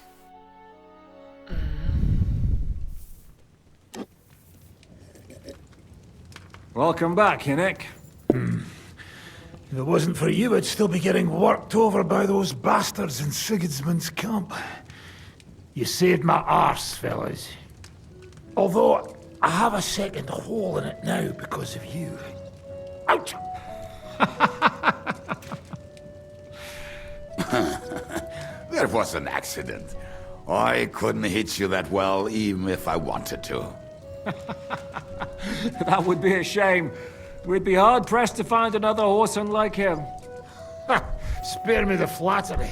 Welcome back, Hinnick. If it wasn't for you, I'd still be getting worked over by those bastards in Sigismund's camp. You saved my arse, fellas. Although, I have a second hole in it now because of you. Ouch! That was an accident. I couldn't hit you that well, even if I wanted to. That would be a shame. We'd be hard-pressed to find another horseman like him. Spare me the flattery.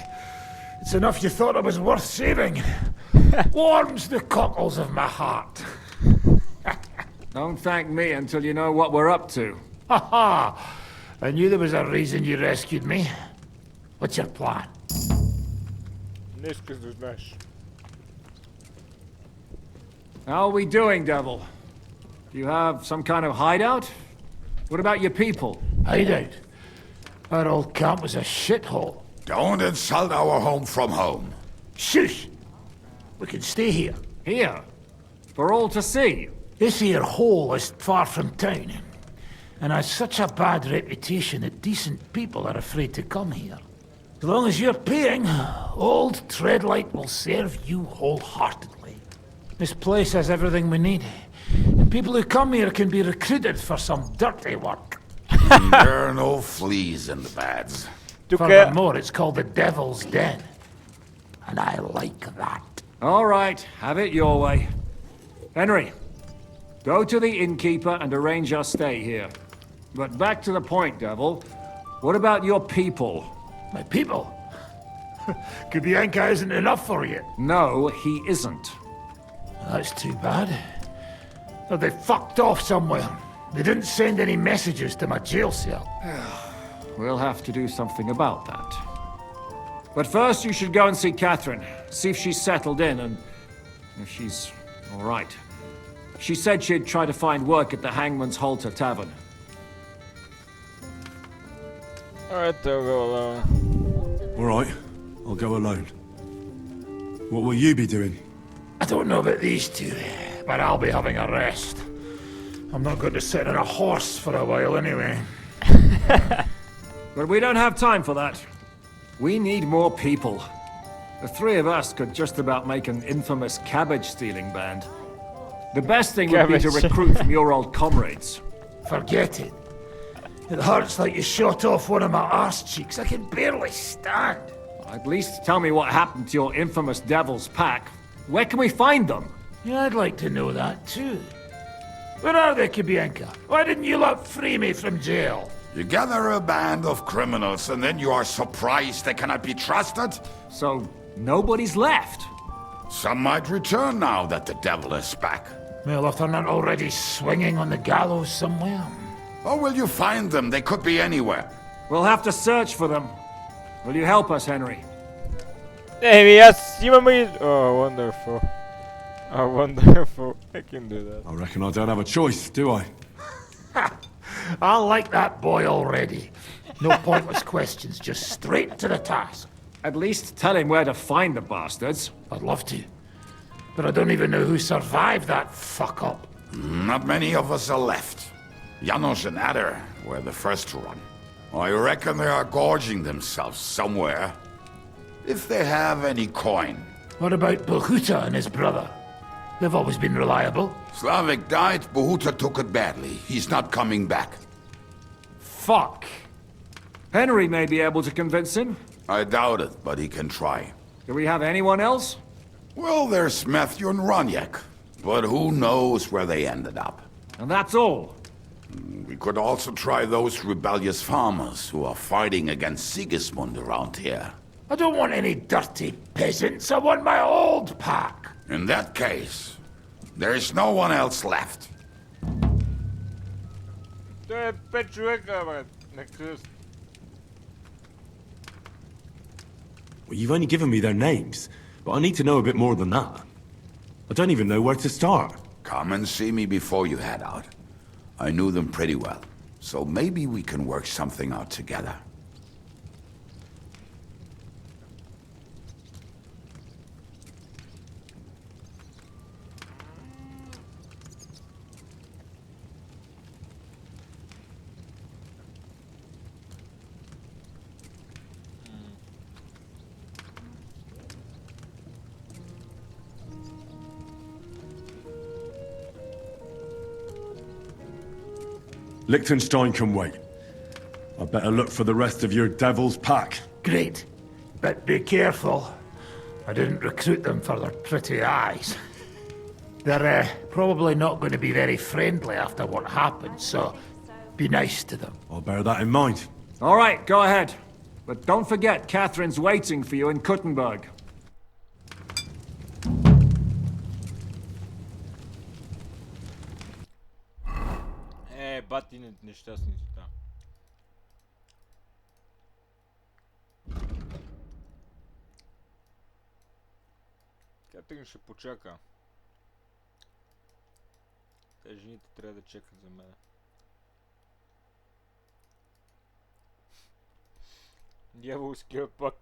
It's enough you thought I was worth saving. Warms the cockles of my heart. Don't thank me until you know what we're up to. Ha ha! I knew there was a reason you rescued me. What's your plan? How are we doing, Devil? Do you have some kind of hideout? What about your people? Hideout? Our old camp was a shithole. Don't insult our home from home. Shush! We can stay here. Here? For all to see? This here hole is far from town, and has such a bad reputation that decent people are afraid to come here. As long as you're paying, old Treadlight will serve you wholeheartedly. This place has everything we need, and people who come here can be recruited for some dirty work. There are no fleas in the beds. Furthermore, it's called the Devil's Den, and I like that. All right, have it your way. Henry, go to the innkeeper and arrange our stay here. But back to the point, Devil. What about your people? My people? Kubienka isn't enough for you. No, he isn't. That's too bad. Well, they fucked off somewhere. They didn't send any messages to my jail cell. We'll have to do something about that. But first you should go and see Catherine. See if she's settled in and if she's all right. She said she'd try to find work at the Hangman's Halter Tavern. Alright, I'll go alone. Alright, I'll go alone. What will you be doing? I don't know about these two, but I'll be having a rest. I'm not going to sit on a horse for a while anyway. But we don't have time for that. We need more people. The three of us could just about make an infamous cabbage-stealing band. The best thing would be to recruit from your old comrades. Forget it. It hurts like you shot off one of my arse cheeks. I can barely stand. At least tell me what happened to your infamous Devil's Pack. Where can we find them? Yeah, I'd like to know that too. Where are they, Kibienka? Why didn't you lot free me from jail? You gather a band of criminals and then you are surprised they cannot be trusted? So, nobody's left? Some might return now that the devil is back. Well, if they're not already swinging on the gallows somewhere. Or will you find them? They could be anywhere. We'll have to search for them. Will you help us, Henry? Hey, yes, oh, wonderful. Oh, wonderful. I can do that. I reckon I don't have a choice, do I? I like that boy already. No pointless questions, just straight to the task. At least tell him where to find the bastards. I'd love to. But I don't even know who survived that fuck-up. Not many of us are left. Janos and Adder were the first to run. I reckon they are gorging themselves somewhere. If they have any coin. What about Bohuta and his brother? They've always been reliable. Slavik died, Bohuta took it badly. He's not coming back. Fuck. Henry may be able to convince him. I doubt it, but he can try. Do we have anyone else? Well, there's Matthew and Roniak. But who knows where they ended up. And that's all. We could also try those rebellious farmers who are fighting against Sigismund around here. I don't want any dirty peasants. I want my old pack. In that case, there is no one else left. Well, you've only given me their names, but I need to know a bit more than that. I don't even know where to start. Come and see me before you head out. I knew them pretty well, so maybe we can work something out together. Liechtenstein can wait. I better look for the rest of your devil's pack. Great. But be careful. I didn't recruit them for their pretty eyes. They're probably not going to be very friendly after what happened, so be nice to them. I'll bear that in mind. All right, go ahead. But don't forget, Catherine's waiting for you in Kuttenberg. Батините нещастници там. Катрин ще почака. Те жените трябва да чекат за мен. Дяволския пак.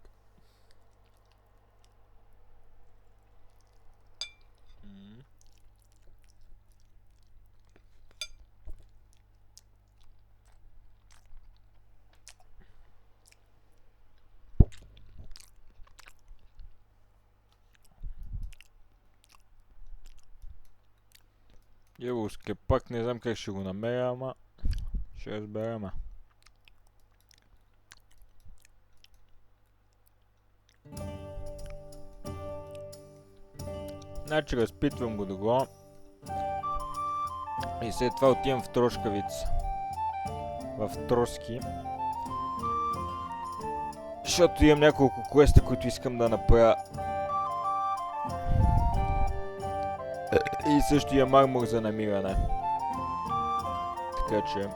Дяволския пак, не знам как ще го намеря, ама ще разберем. Значи разпитвам го да го. И след това отивам в Трошкавица. В Троски. Защото имам няколко квеста, които искам да направя. И също имам армор за намиране. Така че...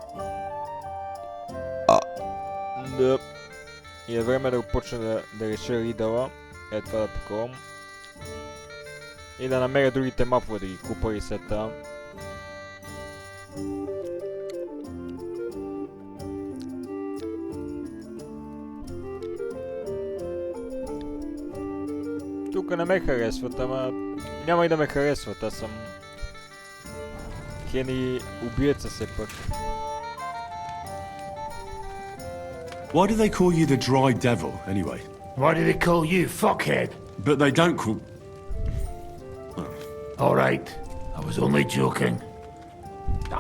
Да. И е време да почна да реша ридъла. Е това да таковам. И да намеря другите мапове, да ги купа ресета. Тук не ме харесват, ама няма и да ме харесват, аз съм Хени убиеца все пак. Why do they call you the Dry Devil, anyway? Why do they call you, fuckhead? But they don't call... All right, I was only joking.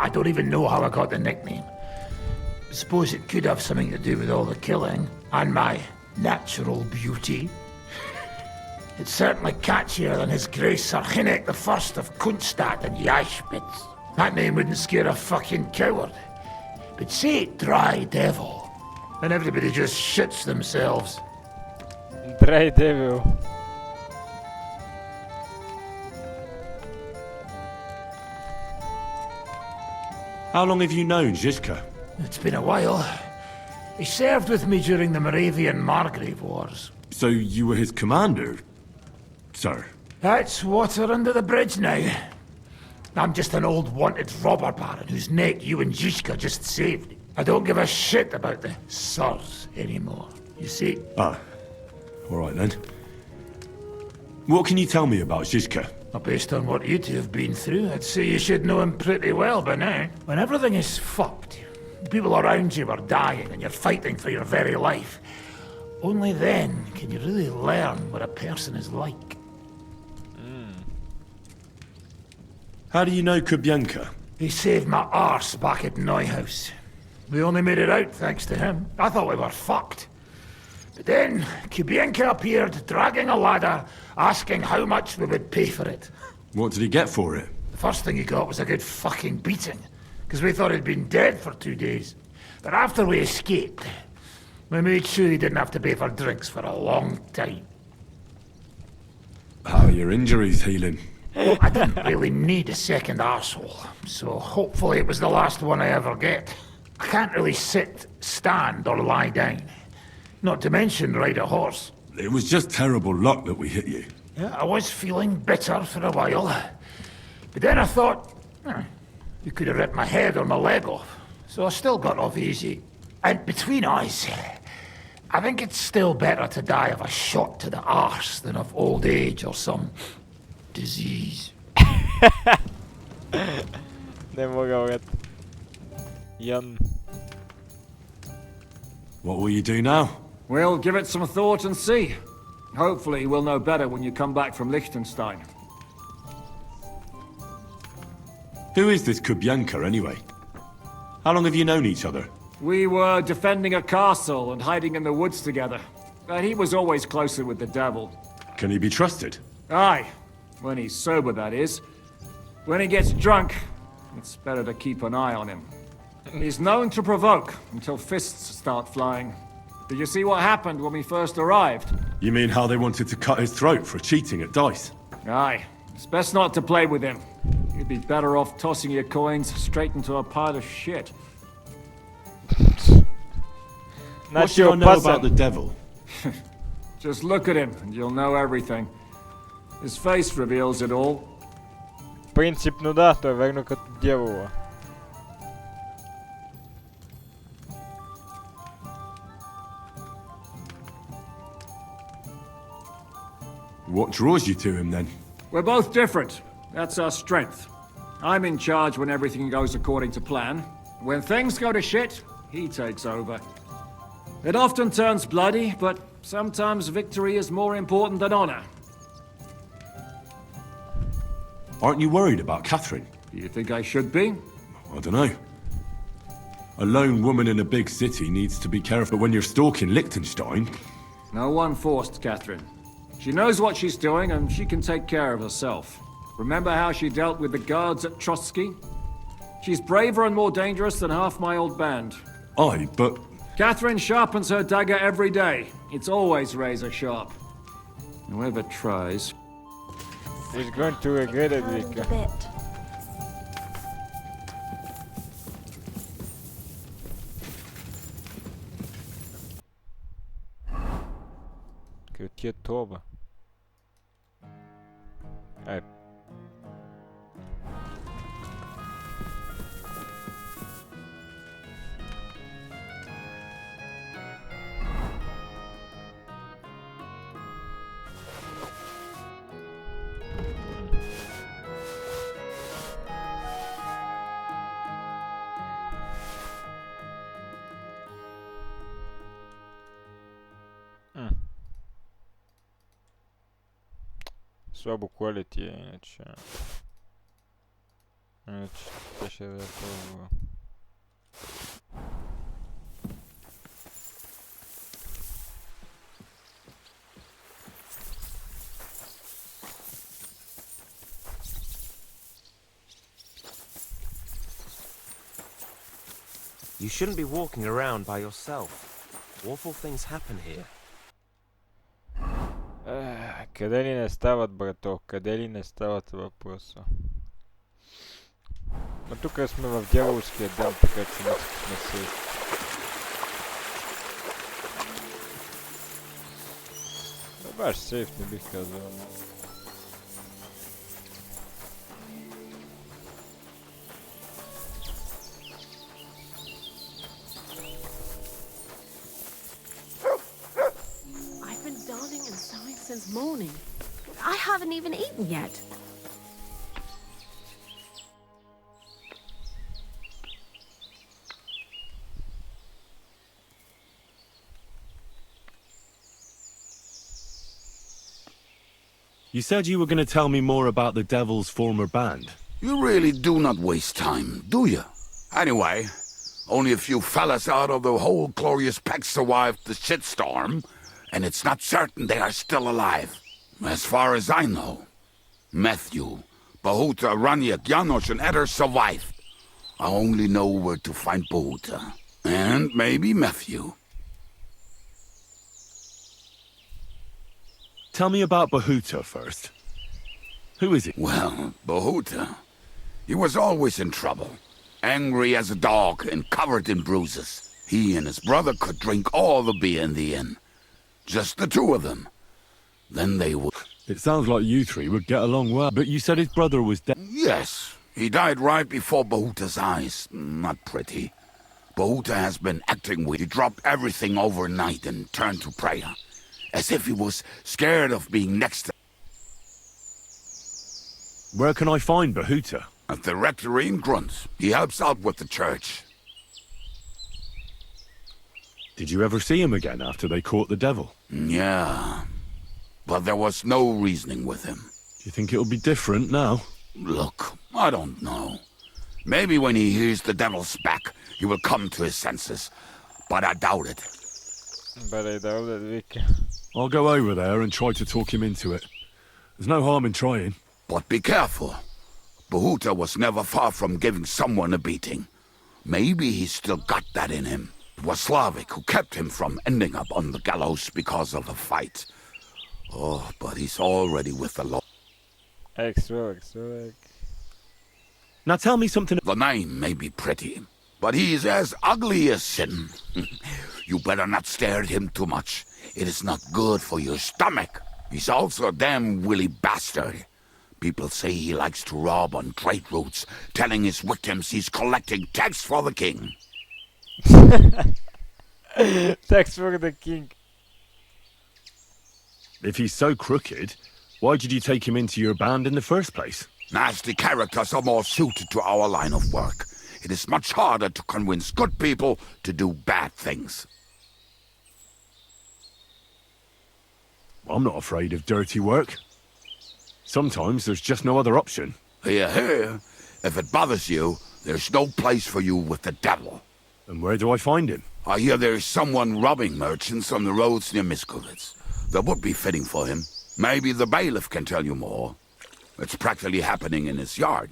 I don't even know how I got the nickname. I suppose it could have something to do with all the killing and my natural beauty. It's certainly catchier than His Grace Sir Hinnick the First of Kunstad and Yashpitz. That name wouldn't scare a fucking coward. But say it Dry Devil, and everybody just shits themselves. Dry Devil. How long have you known Zizka? It's been a while. He served with me during the Moravian Margrave Wars. So you were his commander, sir? That's water under the bridge now. I'm just an old wanted robber baron whose neck you and Zizka just saved. I don't give a shit about the sirs anymore, you see? Ah, all right then. What can you tell me about Zizka? Well, based on what you two have been through, I'd say you should know him pretty well by now. When everything is fucked, people around you are dying and you're fighting for your very life, only then can you really learn what a person is like. How do you know Kubyanka? He saved my arse back at Neuhaus. We only made it out thanks to him. I thought we were fucked. But then, Kubyanka appeared, dragging a ladder, asking how much we would pay for it. What did he get for it? The first thing he got was a good fucking beating, because we thought he'd been dead for 2 days. But after we escaped, we made sure he didn't have to pay for drinks for a long time. How are your injuries healing? Well, I didn't really need a second arsehole, so hopefully it was the last one I ever get. I can't really sit, stand, or lie down. Not to mention ride a horse. It was just terrible luck that we hit you. Yeah, I was feeling bitter for a while. But then I thought, you could have ripped my head or my leg off. So I still got off easy. And between us, I think it's still better to die of a shot to the arse than of old age or some disease. Det var rätt. Igen. What will you do now? We'll give it some thought and see. Hopefully we'll know better when you come back from Liechtenstein. Who is this Kubyanka, anyway? How long have you known each other? We were defending a castle and hiding in the woods together. But he was always closer with the devil. Can he be trusted? Aye. When he's sober, that is. When he gets drunk, it's better to keep an eye on him. He's known to provoke until fists start flying. Did you see what happened when we first arrived? You mean how they wanted to cut his throat for cheating at dice? Aye. It's best not to play with him. You'd be better off tossing your coins straight into a pile of shit. What do I know about the devil? Just look at him and you'll know everything. His face reveals it all. Принципно да, той е верно като дявола. What draws you to him, then? We're both different. That's our strength. I'm in charge when everything goes according to plan. When things go to shit, he takes over. It often turns bloody, but sometimes victory is more important than honor. Aren't you worried about Catherine? Do you think I should be? I don't know. A lone woman in a big city needs to be careful when you're stalking Liechtenstein. No one forced Catherine. She knows what she's doing and she can take care of herself. Remember how she dealt with the guards at Trotsky? She's braver and more dangerous than half my old band. Aye, but... Catherine sharpens her dagger every day. It's always razor sharp. Whoever tries... is going to regret it, Vika. Kaj ti je toba? Aj. Слабо quality, иначе... Иначе това ще да е по-добро. You shouldn't be walking around by yourself. Awful things happen here. Къде ли не стават, брато? Къде ли не стават въпроса? Но тук сме в дяволския дам, така че мисля, че сме сейф. Баш сейф не бих казал. I've been darning and sewing since morning. I haven't even eaten yet. You said you were going to tell me more about the Devil's former band. You really do not waste time, do you? Anyway, only a few fellas out of the whole glorious pack survived the shitstorm, and it's not certain they are still alive. As far as I know, Matthew, Bahuta, Raniak, Janosch, and Eder survived. I only know where to find Bahuta. And maybe Matthew. Tell me about Bahuta first. Who is he? Well, Bahuta, he was always in trouble. Angry as a dog and covered in bruises. He and his brother could drink all the beer in the inn. Just the two of them. Then they would... It sounds like you three would get along well, but you said his brother was dead. Yes, he died right before Bahuta's eyes. Not pretty. Bahuta has been acting weird. He dropped everything overnight and turned to prayer. As if he was scared of being next to... Where can I find Bahuta? At the rectory in Grunt. He helps out with the church. Did you ever see him again after they caught the devil? Yeah. But there was no reasoning with him. Do you think it'll be different now? Look, I don't know. Maybe when he hears the devil's back, he will come to his senses. But I doubt it. But I doubt it, Vic. I'll go over there and try to talk him into it. There's no harm in trying. But be careful. Bahuta was never far from giving someone a beating. Maybe he's still got that in him. It was Slavik who kept him from ending up on the gallows because of a fight. Oh, but he's already with the law. Extra. Now tell me something. The name may be pretty, but he's as ugly as sin. You better not stare at him too much. It is not good for your stomach. He's also a damn willy bastard. People say he likes to rob on trade routes, telling his victims he's collecting tax for the king. Tax for the king. If he's so crooked, why did you take him into your band in the first place? Nasty characters are more suited to our line of work. It is much harder to convince good people to do bad things. I'm not afraid of dirty work. Sometimes there's just no other option. Hear, hear. If it bothers you, there's no place for you with the devil. And where do I find him? I hear there's someone robbing merchants on the roads near Miskovitz. That would be fitting for him. Maybe the bailiff can tell you more. It's practically happening in his yard.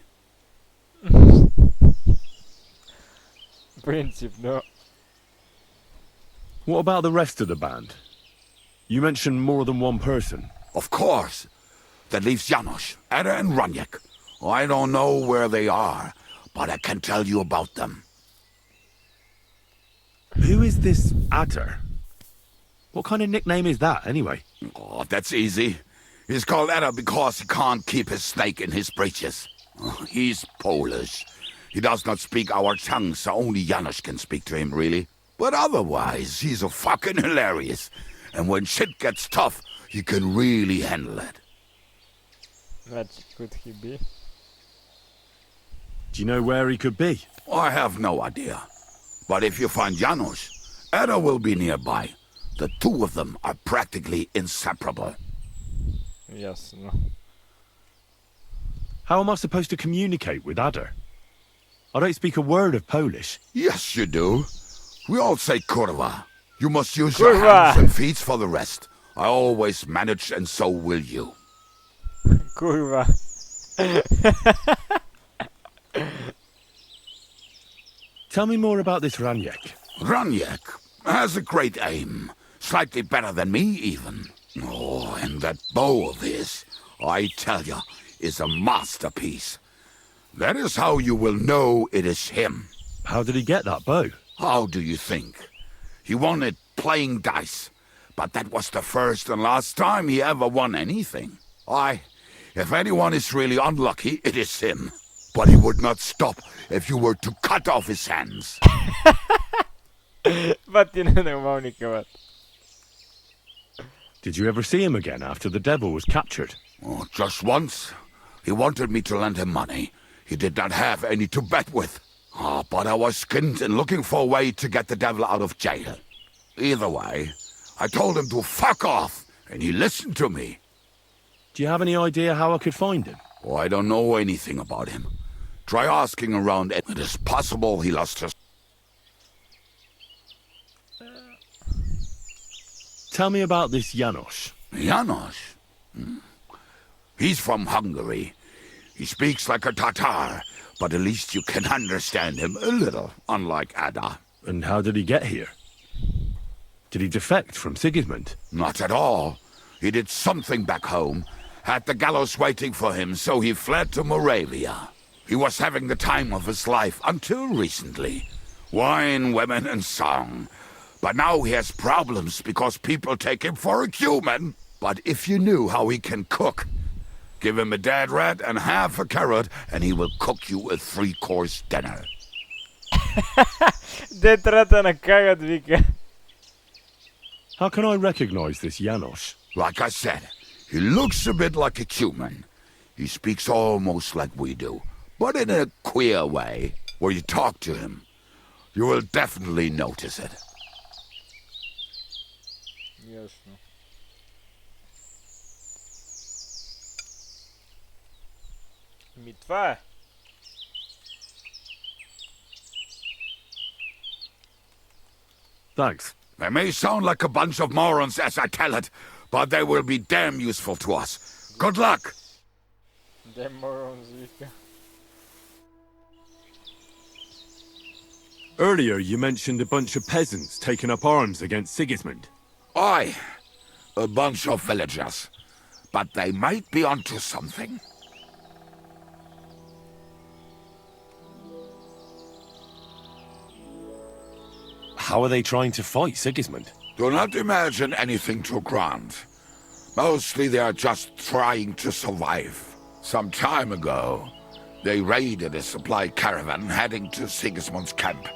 Принцип, no. What about the rest of the band? You mentioned more than one person. Of course. That leaves Janosch, Eder and Raniak. I don't know where they are, but I can tell you about them. Who is this Adder? What kind of nickname is that, anyway? Oh, that's easy. He's called Eder because he can't keep his snake in his breeches. He's Polish. He does not speak our tongue, so only Janosch can speak to him, really. But otherwise, he's a fucking hilarious. And when shit gets tough, he can really handle it. What could he be? Do you know where he could be? I have no idea. But if you find Janosch, Eder will be nearby. The two of them are practically inseparable. Yes, no. How am I supposed to communicate with Adder? I don't speak a word of Polish. Yes, you do. We all say kurwa. You must use your hands and feet for the rest. I always manage, and so will you. Kurwa. Tell me more about this Ranyek. Ranyek has a great aim. Slightly better than me, even. Oh, and that bow of his, I tell ya, is a masterpiece. That is how you will know it is him. How did he get that bow? How do you think? He won it playing dice. But that was the first and last time he ever won anything. If anyone is really unlucky, it is him. But he would not stop if you were to cut off his hands. Did you ever see him again after the devil was captured? Oh, just once. He wanted me to lend him money. He did not have any to bet with. But I was skinned and looking for a way to get the devil out of jail. Either way, I told him to fuck off, and he listened to me. Do you have any idea how I could find him? Oh, I don't know anything about him. Try asking around. It is possible he lost his... Tell me about this Janos. Janos? He's from Hungary. He speaks like a Tatar, but at least you can understand him a little, unlike Ada. And how did he get here? Did he defect from Sigismund? Not at all. He did something back home, had the gallows waiting for him, so he fled to Moravia. He was having the time of his life until recently. Wine, women, and song. But now he has problems because people take him for a human. But if you knew how he can cook, give him a dead rat and half a carrot, and he will cook you a 3-course dinner. Dead rat and a carrot, Vika. How can I recognize this Janos? Like I said, he looks a bit like a human. He speaks almost like we do, but in a queer way. Where you talk to him, you will definitely notice it. Ясно. Ми това е. Thanks. They may sound like a bunch of morons as I tell it, but they will be damn useful to us. Good luck! Damn morons, Vika. Earlier you mentioned a bunch of peasants taking up arms against Sigismund. Aye, a bunch of villagers. But they might be onto something. How are they trying to fight Sigismund? Do not imagine anything too grand. Mostly they are just trying to survive. Some time ago, they raided a supply caravan heading to Sigismund's camp.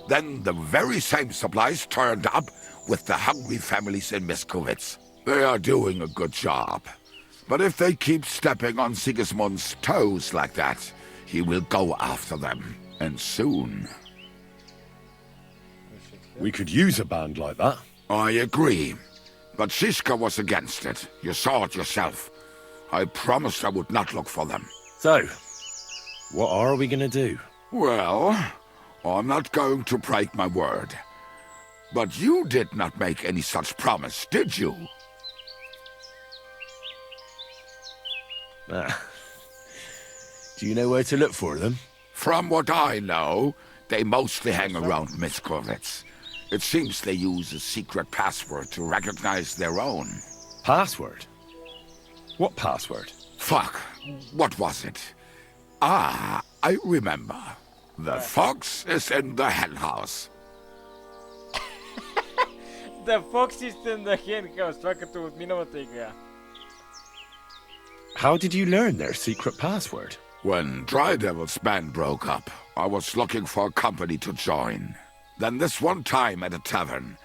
Then the very same supplies turned up with the hungry families in Miskovitz. They are doing a good job. But if they keep stepping on Sigismund's toes like that, he will go after them. And soon. We could use a band like that. I agree. But Shiska was against it. You saw it yourself. I promised I would not look for them. So, what are we gonna do? Well, I'm not going to break my word. But you did not make any such promise, did you? Do you know where to look for them? From what I know, they mostly hang around Miskovitz. It seems they use a secret password to recognize their own. Password? What password? Fuck. What was it? Ah, I remember. The fox is in the henhouse. The fox is in the henhouse. Това като от миналата игра. How did you learn their secret password? When Dry Devil's band broke up, I was looking for a company to join. Then this one time at a tavern,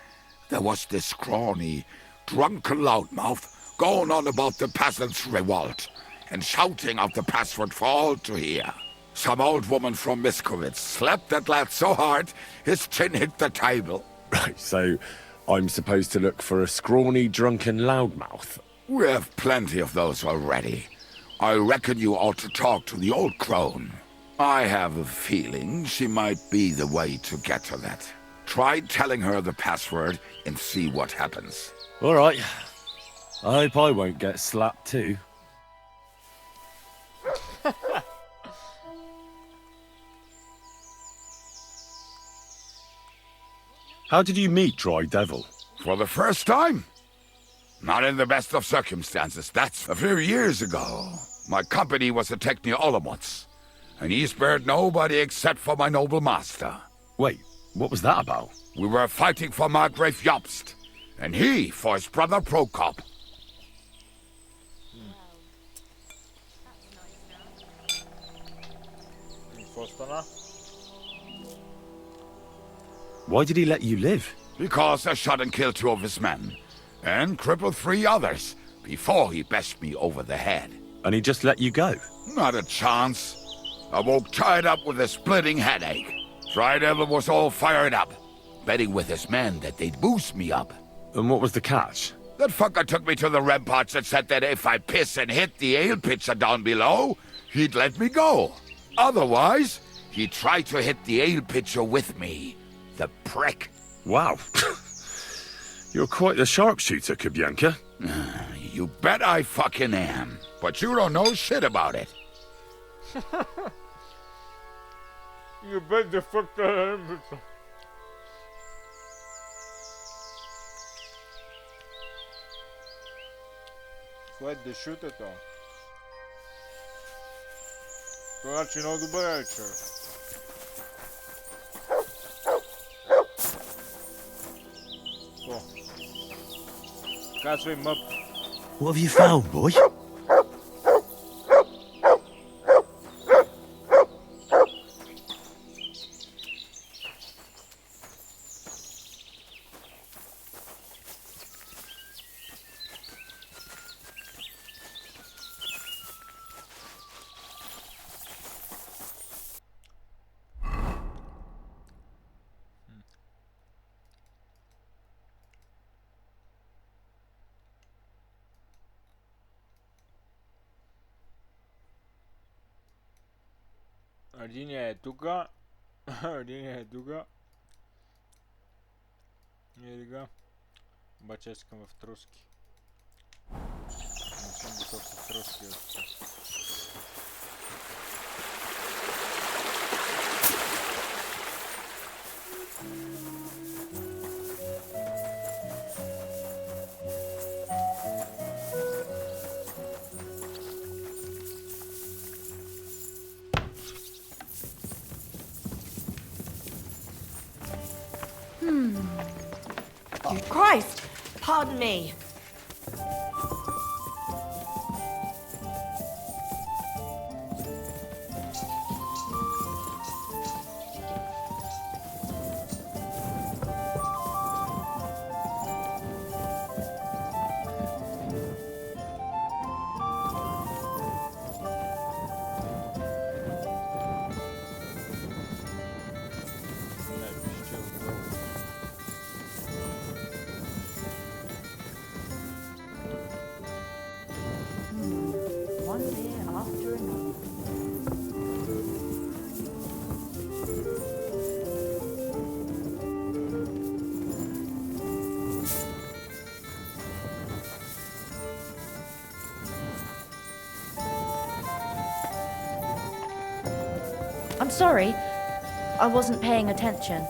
there was this scrawny, drunken loudmouth going on about the peasants' revolt and shouting out the password for all to hear. Some old woman from Miskovitz slapped that lad so hard his chin hit the table. Right, so I'm supposed to look for a scrawny, drunken loudmouth. We have plenty of those already. I reckon you ought to talk to the old crone. I have a feeling she might be the way to get to that. Try telling her the password and see what happens. All right. I hope I won't get slapped too. How did you meet Dry Devil? For the first time? Not in the best of circumstances. That's a few years ago. My company was attacked near Olomouc, and he spared nobody except for my noble master. Wait, what was that about? We were fighting for Margrave Jobst, and he for his brother Prokop. Why did he let you live? Because I shot and killed 2 of his men, and crippled 3 others, before he bashed me over the head. And he just let you go? Not a chance. I woke tied up with a splitting headache. Dry Devil was all fired up, betting with his men that they'd boost me up. And what was the catch? That fucker took me to the ramparts and said that if I piss and hit the ale pitcher down below, he'd let me go. Otherwise, he'd try to hit the ale pitcher with me. The prick. Wow. You're quite the sharpshooter, Kabyanka. You bet I fucking am. But you don't know shit about it. You bet the fuck I am. Хватит да шутата. Това че много добре вече. О. Казвай мъп. What have you found, boy? Единия е тука. Единия е тука. И сега. Обаче искам в труски. Не съм готов с труски още. Oh, Christ! Pardon me. One beer after another. I'm sorry. I wasn't paying attention.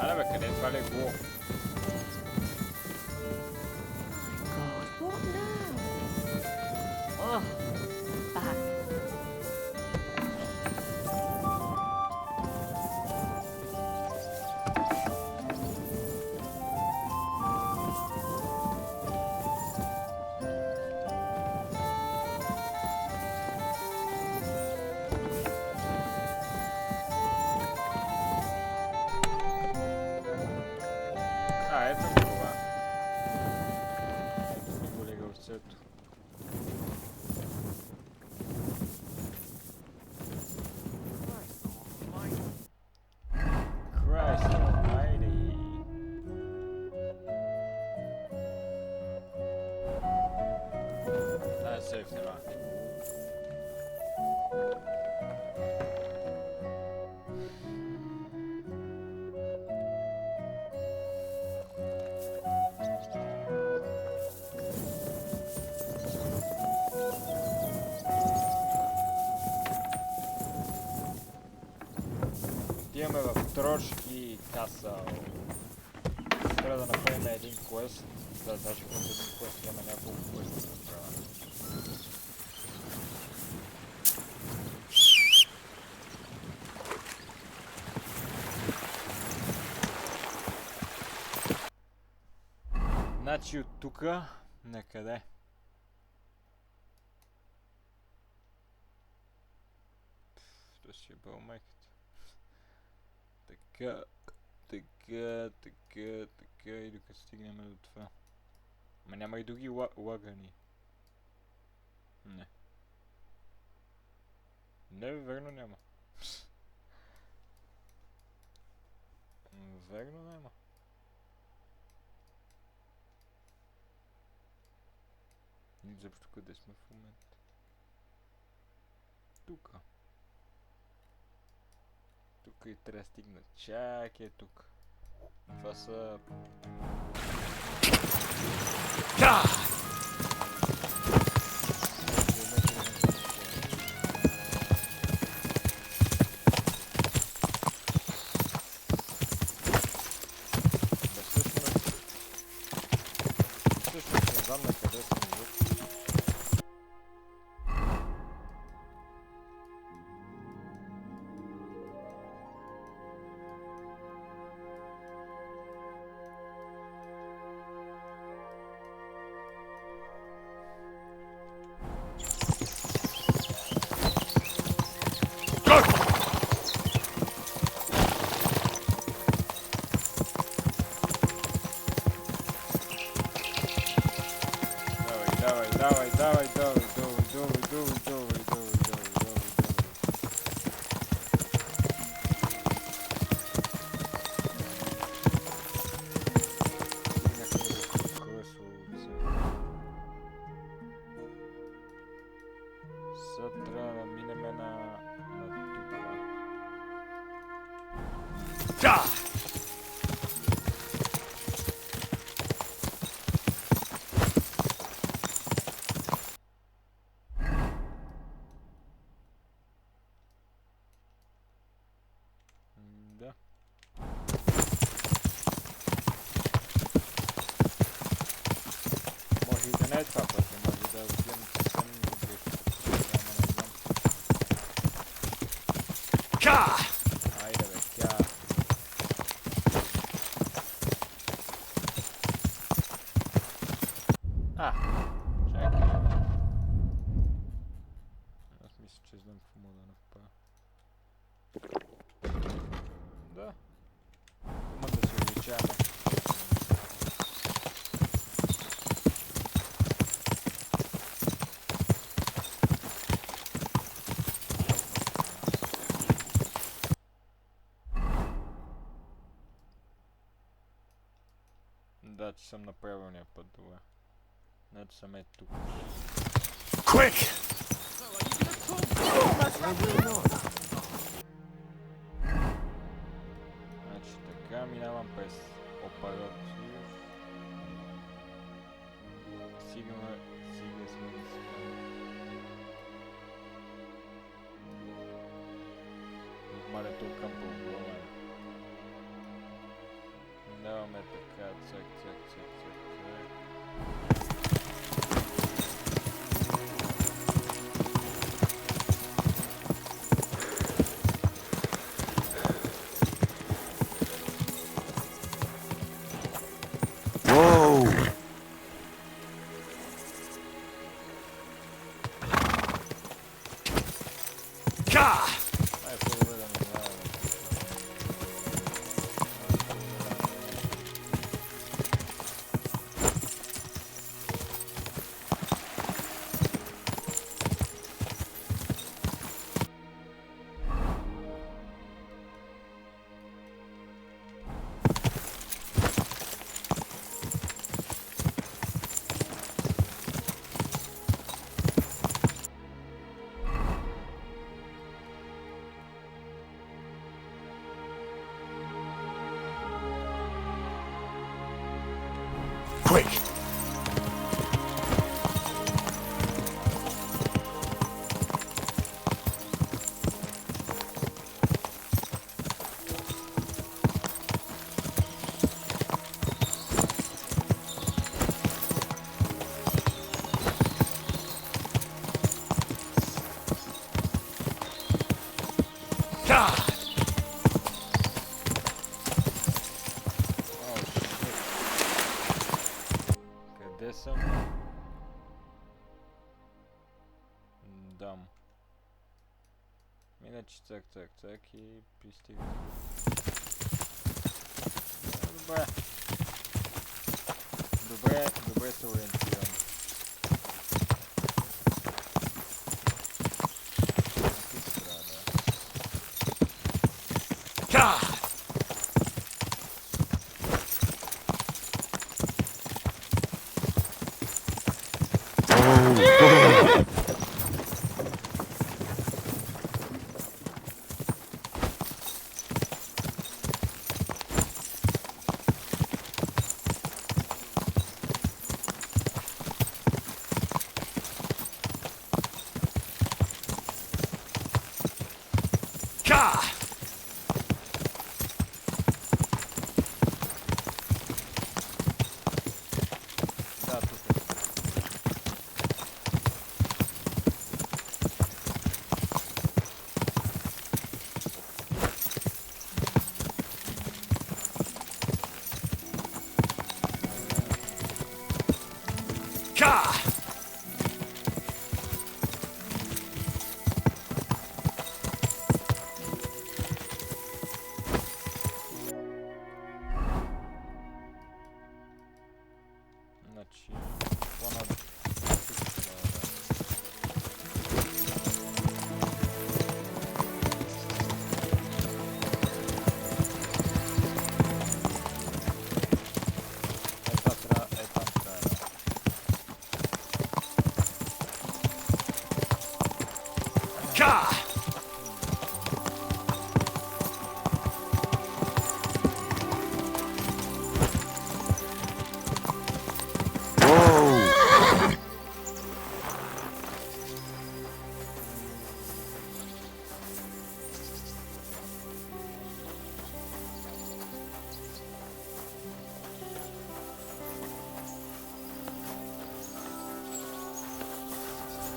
Allora perché devi fare qua? What now? Oh, back. Отиваме в Трошки Касъл. Трябва да направим един квест. Да, даже в един квест имаме няколко квеста да направим. Значи от тука накъде? Това си е бъл майката. Така, и докато стигнем до това. Ма няма и други лагани. Не. Не, верно няма. Верно няма. Изобщо къде сме в момента? Тука. Тук и трябва да стигна. Чак е тук. Това са... Всъщност не знам на къде съм изобщо. Давай. Сега трябва да минем на тук. Да. Може и да не е това пътя, може да отидем съвсем грешно. Айде бе, ка! Чакай. Аз мисля, че знам какво мога да направя. Да. Има да се увеличаваме. Да, че съм на правилния път, добре. Значи съм е тук. Quick! Значи така, минавам през операции. Сигма сме да сега. Мале тук към по-главен. Минаваме така, цак. Quick! Къде съм? Дам. Иначе цак, цак, цак и пристигам. Добре. Добре се ориентирам. Значи, планът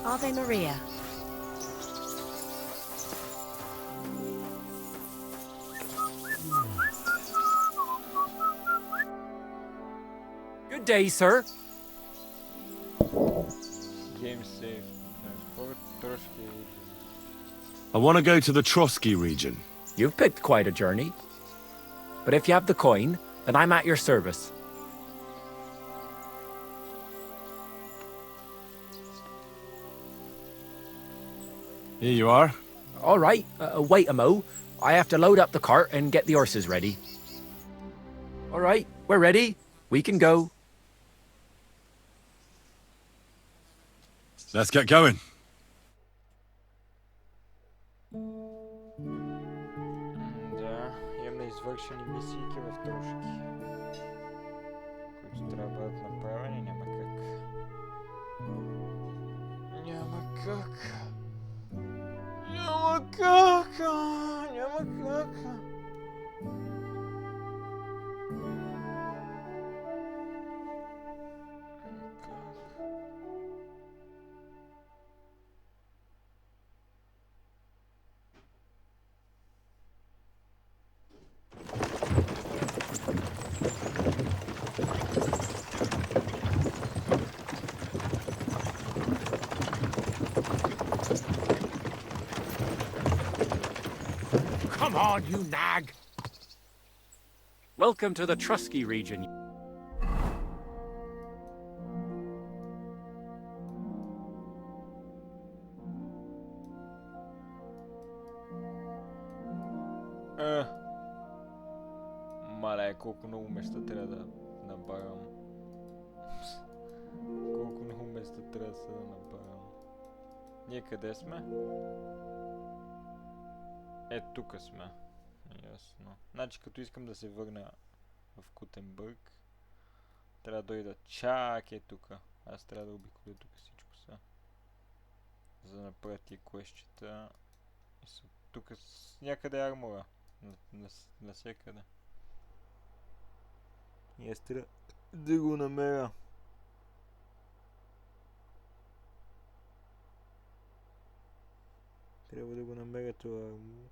Ave Maria. Good day, sir. Game save. Transport Trotsky. I want to go to the Trotsky region. You've picked quite a journey. But if you have the coin, then I'm at your service. Here you are. All right, wait a mo. I have to load up the cart and get the horses ready. All right, we're ready. We can go. Let's get going. Да, имаме извършени мисийки в Трошки, които трябва да бъдат направени. Няма как. Няма как. Няма как. Няма как. Come on, you nag! Welcome to the Trotsky region. Мале, колко много места трябва да набавям. Колко много места трябва да се да набавям. Ние къде сме? Тук сме. Ясно. Значи като искам да се върна в Кутенбърг, трябва да дойда чак тука. Аз трябва да обиколя тук всичко са. За да направя тия квестчета. Тук някъде е армора. Насекъде. И аз трябва да го намеря. Трябва да го намеря това армор.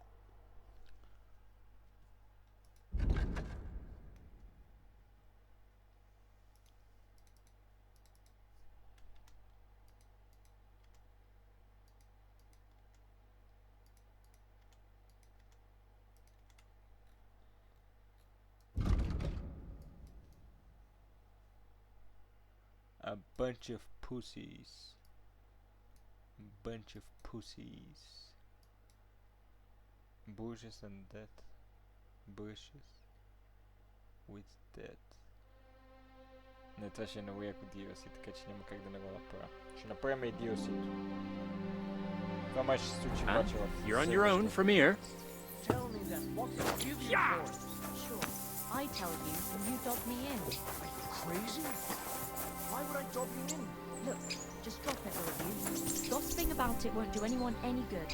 A bunch of pussies. Bunch of pussies. Bushes and death. Bushes. With death. Не, това ще е много яко DLC, така че няма как да не го направя. Ще направим и DLC. Това май ще се случи обаче в... You're on your own from here. Tell me then, what have you been for? Sure. I tell you, and you dob me in. Crazy? Why would I dob you in? Look, just drop it, all of you. Gossiping about it won't do anyone any good.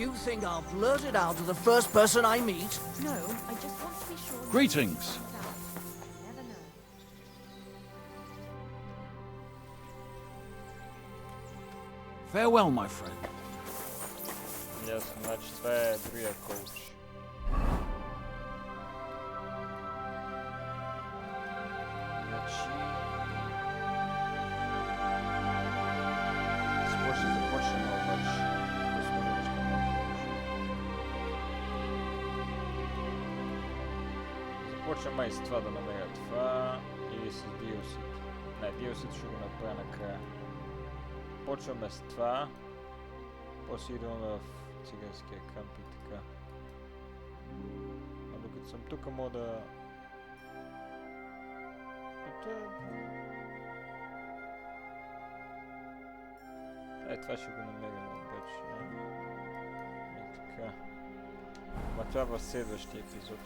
You think I'll blurt it out to the first person I meet? No, I just want to be sure. Greetings. Never know. Farewell, my friend. Ясно, значи това е другия коуч. Значи... Ще започнем обаче. Да сме започвам май с това да намеря това или с DLC. Не, DLC ще го направя накрая. Почваме с това. После идваме в циганския камп и така. А докато съм тук мога да... Това ще го намерим обаче. Така. Ма това в следващия епизод.